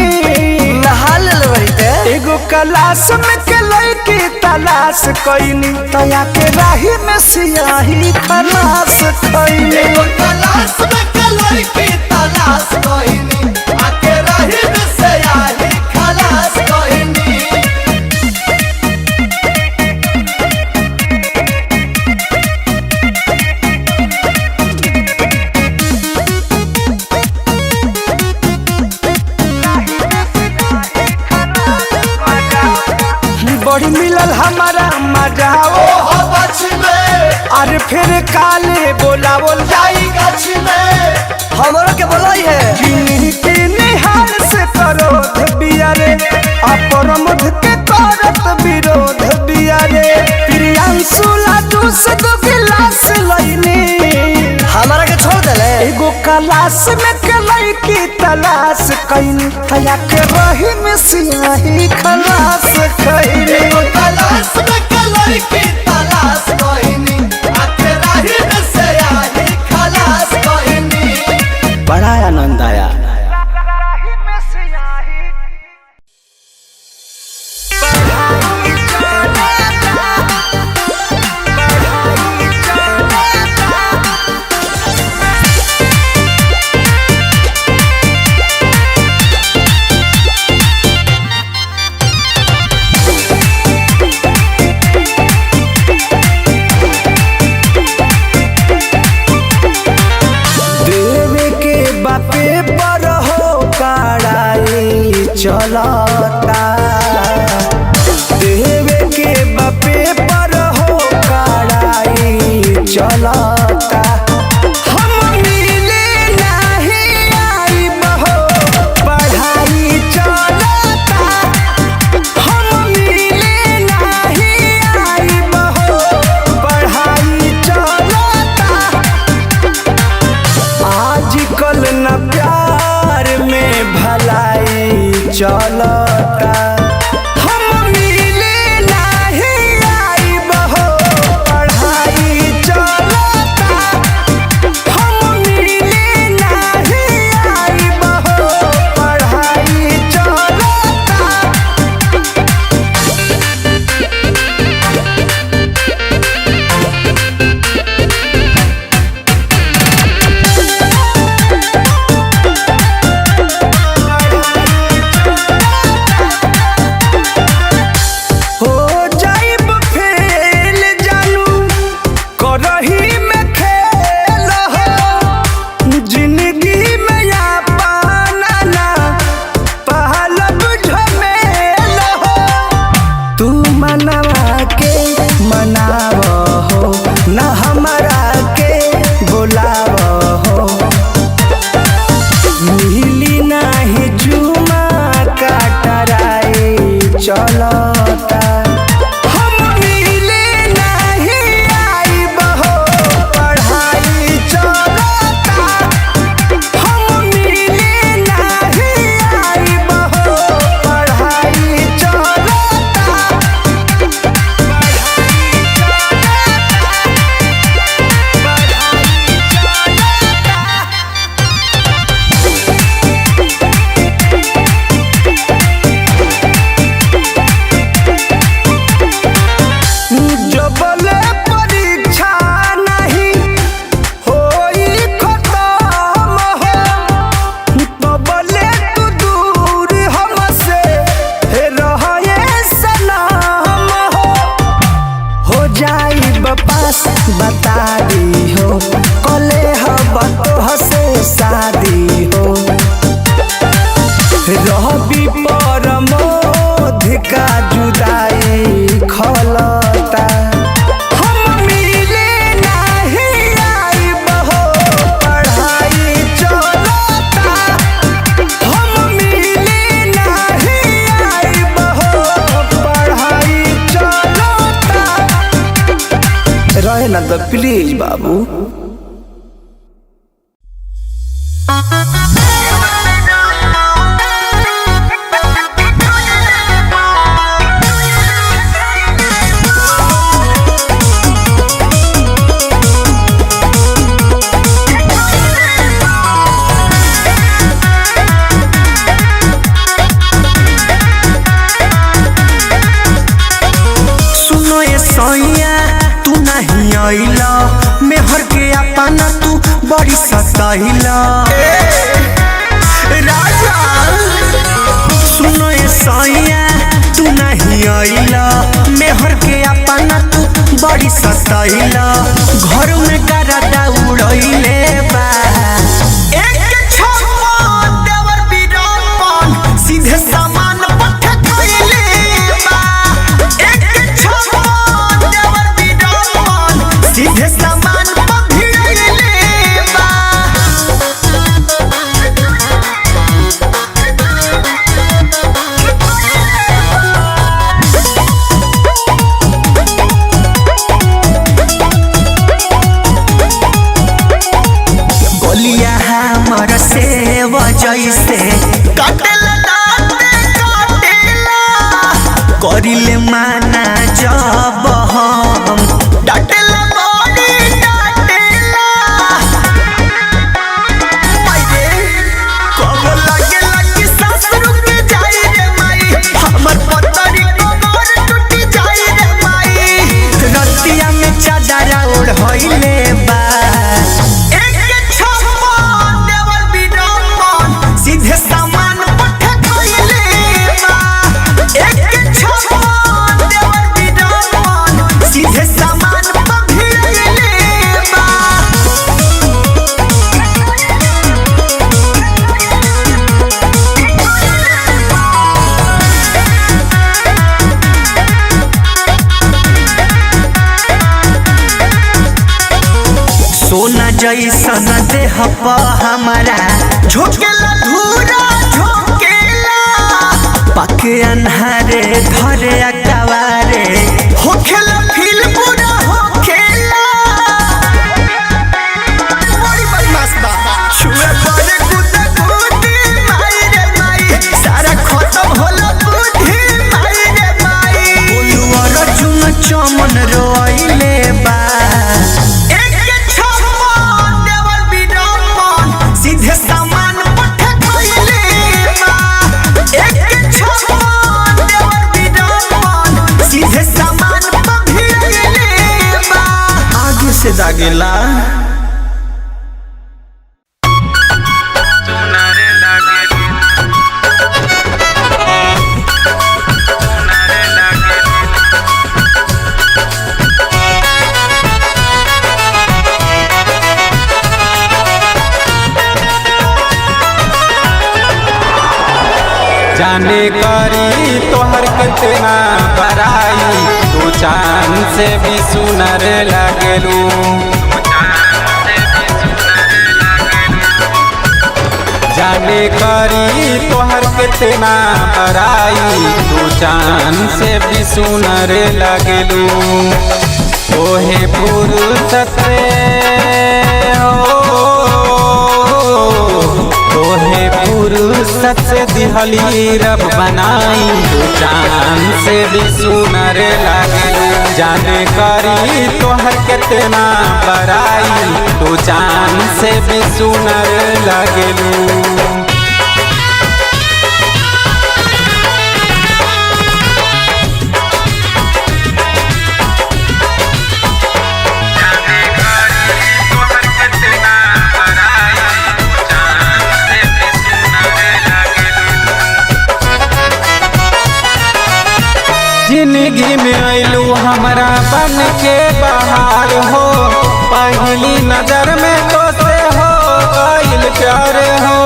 नहा ले रहते एगो कलाश में के लड़की तलाश कईनी, तया के राही में सियाही खलास कईनी। एगो तलाश में के लड़की तलाश कईनी, आके राही में सियाही खलास कईनी। बड़ी मिलल हमारा मजा ओहो बच में अरे फिर काले बोलावल जाई गछ में हमरो के बोलाई है। किन्हीं के निहाल से करोध बियारे, अपरमध के करत विरोध बियारे। प्रियांशु लाडू से 2 गिलास लईनी, हमारा के छोड़ देले एगो कलाश में के लड़की तलाश कईनी, तया के रही में सियाही खलास कईनी। एगो तलाश में के लड़की तलाश कईनी, आके राही में सियाही खलास कईनी। बड़ा आनंद आया। चलता देवे के बापे पर हो कड़ाई चलता। हम मिले नहीं आई बहो पढ़ाई चलता, हम मिले नहीं आई बहो पढ़ाई चलता। आजकल न प्यार में भलाई चलता, हम मिले नहीं आई बहो पढ़ाई चलता, हम मिले नहीं आई बहो पढ़ाई चलता। चलता, हम मिले नहीं आई बहो पढ़ाई चलता, हम मिले नहीं आई बहो पढ़ाई चलता। बता दी हो कले हब तोहसे शादी हो, रहबी परमोध का जुदाई खलता। हम मिले नहीं आई बहो पढ़ाई चलता, हम मिले नहीं आई बहो पढ़ाई चलता। रहे ना तो प्लीज बाबू। बड़ी सताइला राजा सुनो ये सैया तू नहीं आइला मेहर के अपना तू बड़ी सताइला घर में गरदा उड़ैले बा एक छप्पन देवर बीरापन सीधे सामान पठ खइले बा एक छप्पन देवर बीरापन सीधे सामान पभिड़ले बा गोलिया हमर सेव जैसे काटेला दाँते काटेला करिले माना जब हम डाटेला बड़ी डाटेला माये कब लागेला कि सांस रुक जाई रे माई हमर पतरी कमर टूट जाई रे माई रतिया में चादर ओढ़इले बा सीधे सामान पठ खइले बा एक छप्पन देवर बीरापन सीधे सामान पभिड़ले बा सोना जैसन देह प हमारा झोंकेला धूरा झोंकेला पके अन्हारे घरे अकवारे होखेला फील पूरा होखेला बड़ी बदमाश बा छुए पड़े गुदा गुदी माई रे माई सारा खत्म होला बुद्धि माई रे माई बोलू अर्जुन चमन रोइले बा सीधे सामान पठ खइले बा एक छप्पन देवर बीरापन सीधे सामान पभिड़ले बा आगे से दागेला जाने करी तोहर कितना बड़ाई तू चांद से भी सुनर लगलू जाने करी तोहर कितना बड़ाई तू चांद से भी सुनर लगलू तोहे फुर्सत तोहे फुर्सत से दिहली रब बनाई तू चांद से भी सुनर लगलू जाने करी तोहर कितना बड़ाई तू चांद से भी सुनर लगलू जिंदगी में आइलू हमारा बन के बाहर हो पहली नजर में तो से हो गइल प्यार हो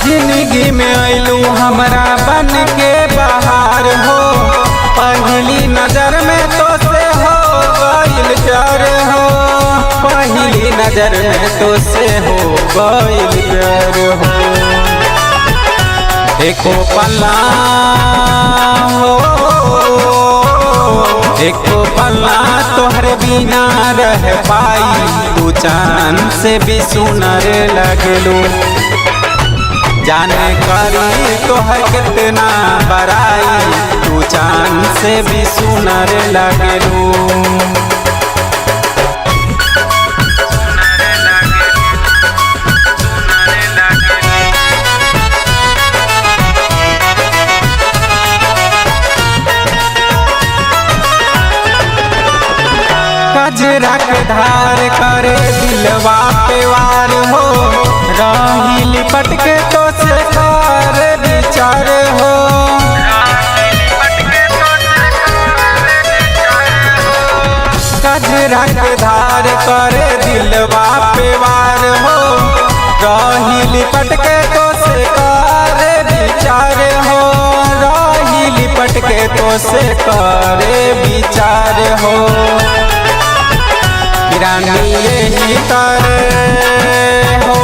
जिंदगी में आइलू हमारा बन के बाहर हो पहली नजर में तो से हो गइल प्यार हो पहली नजर में तो से हो गइल प्यार हो एको पल्ला एको पल्ला तोहरे बिना रह पाई तू चांद से भी सुनर लगलू जाने करी तोहर कितना बड़ाई तू चांद से भी सुनर लगलू लिपट के तो से करे विचार हो, रही लिपट के तो से करे विचार हो। रानी यही तारे हो,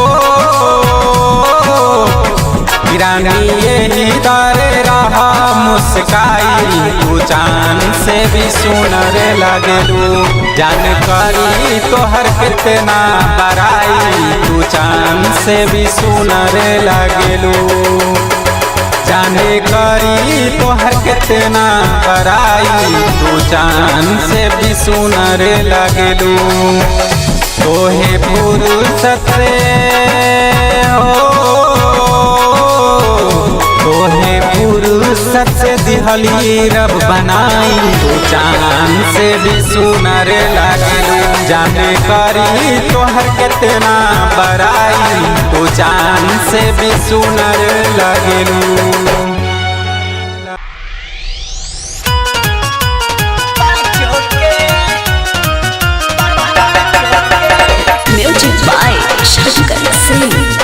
रानी यही तारे रहा मुस्काई, तू जान से भी सुनर लगलू। जानकारी तोहर कितना बड़ाई, तू जान से भी सुनर लगलू। जाने करी तोहर कितना बड़ाई, तू जान से भी सुनर लगलू। तोहे फुर्सत से हो, तोहे फुर्सत से दिहली रब बनाई, तू जान से भी सुनर लगलू। जाने करी तोहर कितना बड़ाई, तू जान से भी सुनर लगलू। Music by Shankar Singh.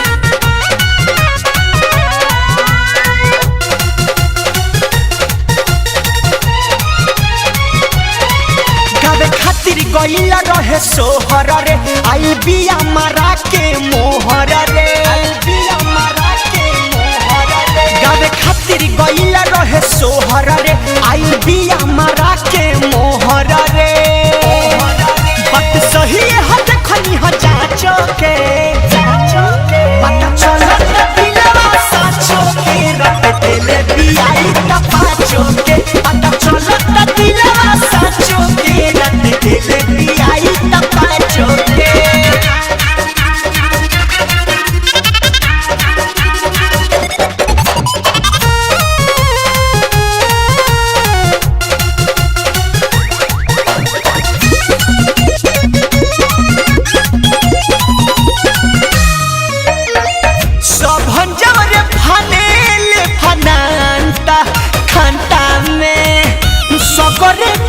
खातिर गईला रहे सोहर रे, आई बिया मारा के मोहर रे, आई बिया मारा के मोहर रे। गावे खातिर गईला रहे सोहर रे, आई बिया मारा के मोहर रे। बात सही है देखनी ह जाचो के, पता चला दिलवा साचो के, रट देले बियाई त पाचो के। पता चला दिलवा साचो के, रट देले बियाई त पाचो के।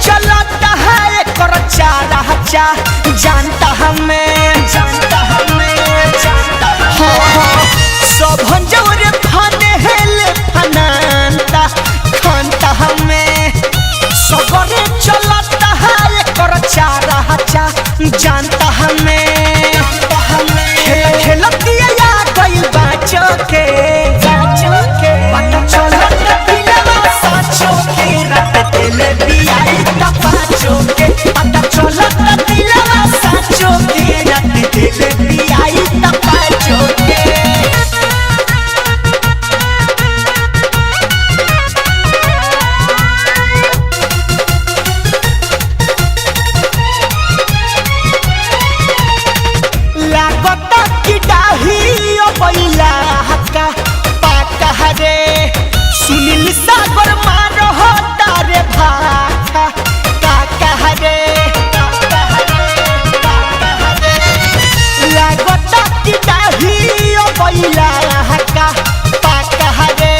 चलता है कर चारा जानता हमें, जानता हमें, जानता हमें। सब हंजोरे फाने हेले फनांता खानता हमें। सगरे चलता है कर चारा जानता हमें। खेल खेलतिया या गइल बाचो के, पता चलता दिलवा साचो के, रट देले बियाई त पाचो के। पता चलता दिलवा साचो के, रट देले बियाई त पाचो के। लागता कि डाही बैला हका पाका हरे, सुनील सागर मारो हो तारे भाका काका हरे। लागता कि डाही बैला हका पाका हरे,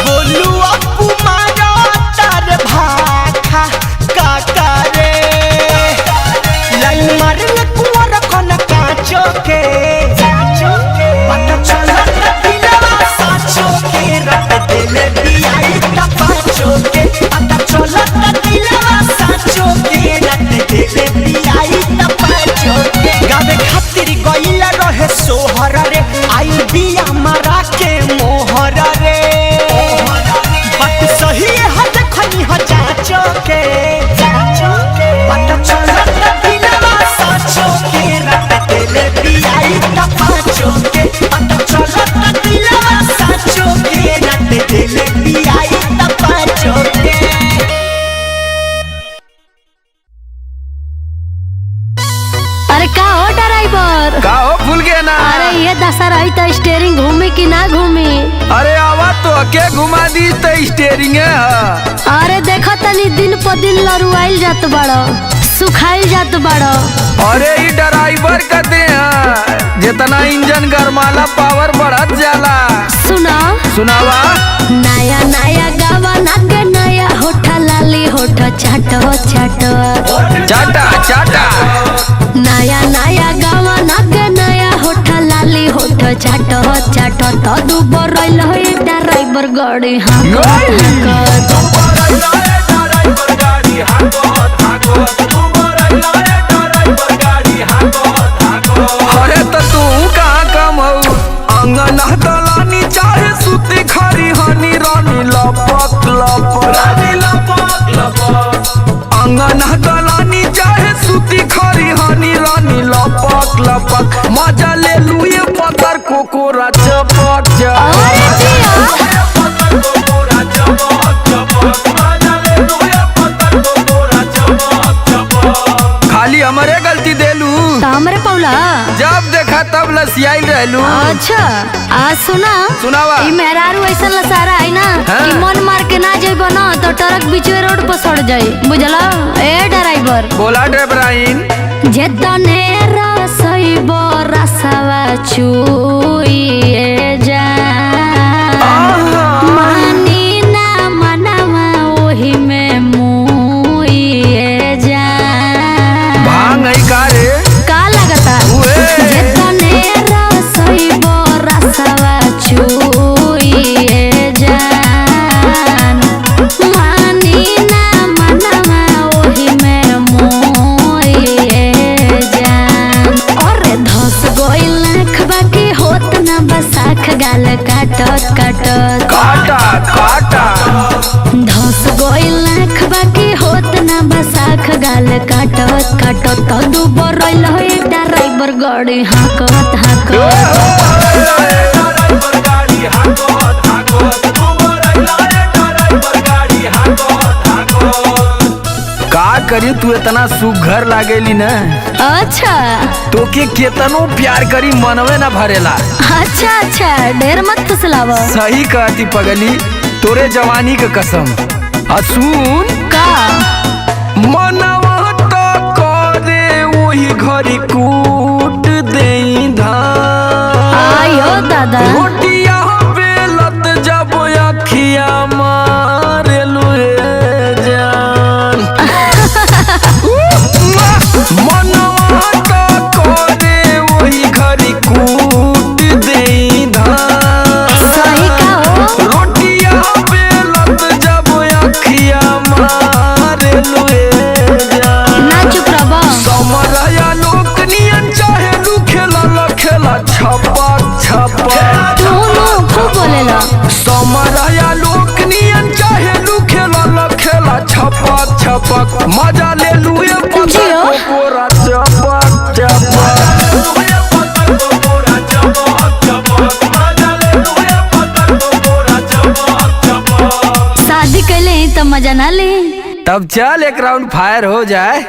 बोलू अपू मारो तारे भाका काका रे। लाइन मारले कुंवर कन काचो के, पता चलता दिलवा साचो के, रट देले बियाई त पाचो के। पता चलता दिलवा साचो के, रट देले बियाई त पाचो के। गावे खातिर गईला रहे सोहर रे, आई बिया मारा के मोहर रे। बात सही है देखनी ह जाचो के, पता चलता दिलवा साचो के, रट देले बियाई त पाचो के। पता चलता दिलवा साचो के, रट देले बियाई त पाचो के। अरे का हो ड्राइवर, का हो भूल गया ना? अरे ये दशा रही तो स्टेयरिंग घूमी कि ना घूमी? अरे आवा तो के घुमा दी तो स्टेयरिंग है। अरे देखो तनी दिन पर दिन लरुआइल जात बड़ो, सुखाइल जात बड़ो। अरे ई ड्राइवर कहते हैं जितना इंजन गरमाला पावर बढ़त जाला। सुना सुनावा। नया नया गावा नाके नया होठा लाली होठा चाटो चाटो, चाटा चाटा। नया नया गावा नाके नया होठा लाली होठा चाटो चाटो तो दुबर रहिलो ए ड्राइवर गाड़ी हाँ अरे तो तू कहाँ कम हो अंगन दलानी चाहे सुती खरी हनी रानी लपक अंगन दलानी चाहे सुती खरी हनी रानी लपक मजा ले लू ये पत्थर कोकोरा चपक खाली हमारे गलती देलू हमरे पौला जब देखा तब लसियाई रहलू। अच्छा आज सुनावा ई मेहरारू ऐसा लसारा है ना हाँ? कि मन मार के ना जाइबो ना तो ट्रक बीचवे रोड पर सड़ जाई बुझला ए ड्राइवर बोला ड्राइवराइन जेतने रसइबो रसवा चुइए जा मानी ना मनवा ओही में मुइए जा भांग है का रे का लगता जेतने रसइबो रसवा चुइए जान मानी ना मनवा ओही में मुइए जान अरे धस गइल नखबा के होत ना बसाख गाल काटत काटत काटा धस गइल नखबा के होत ना बसाख गाल काटत काटत तो दुबर रहिल ए ड्राइवर गाड़ी हाकत का करी तू इतना सुघर लागेली न अच्छा तो के केतनो प्यार करी मनवे ना भरेला। अच्छा ढेर मत फुसलाव सही कहती पगली तोरे जवानी के कसम सुन का मनवा तो करे वही घरी कूट देई धान आयो दादा रोटिया बेलत जब अखिया मारे लुए जान मनवा तो करे वही घरी कूट देई धान सही का हो रोटिया बेलत जब अखिया मारे लुए जान ना चुप रहो समरया लोक नियन चाहे लू खेला छपक तू खूब बोलेला समरया लोक नियन चाहे लू खेला छपक मजा ले लू ये जियो। कोरा चपक शादी कैले तो मजा ना ले तब चल एक राउंड फायर हो जाए।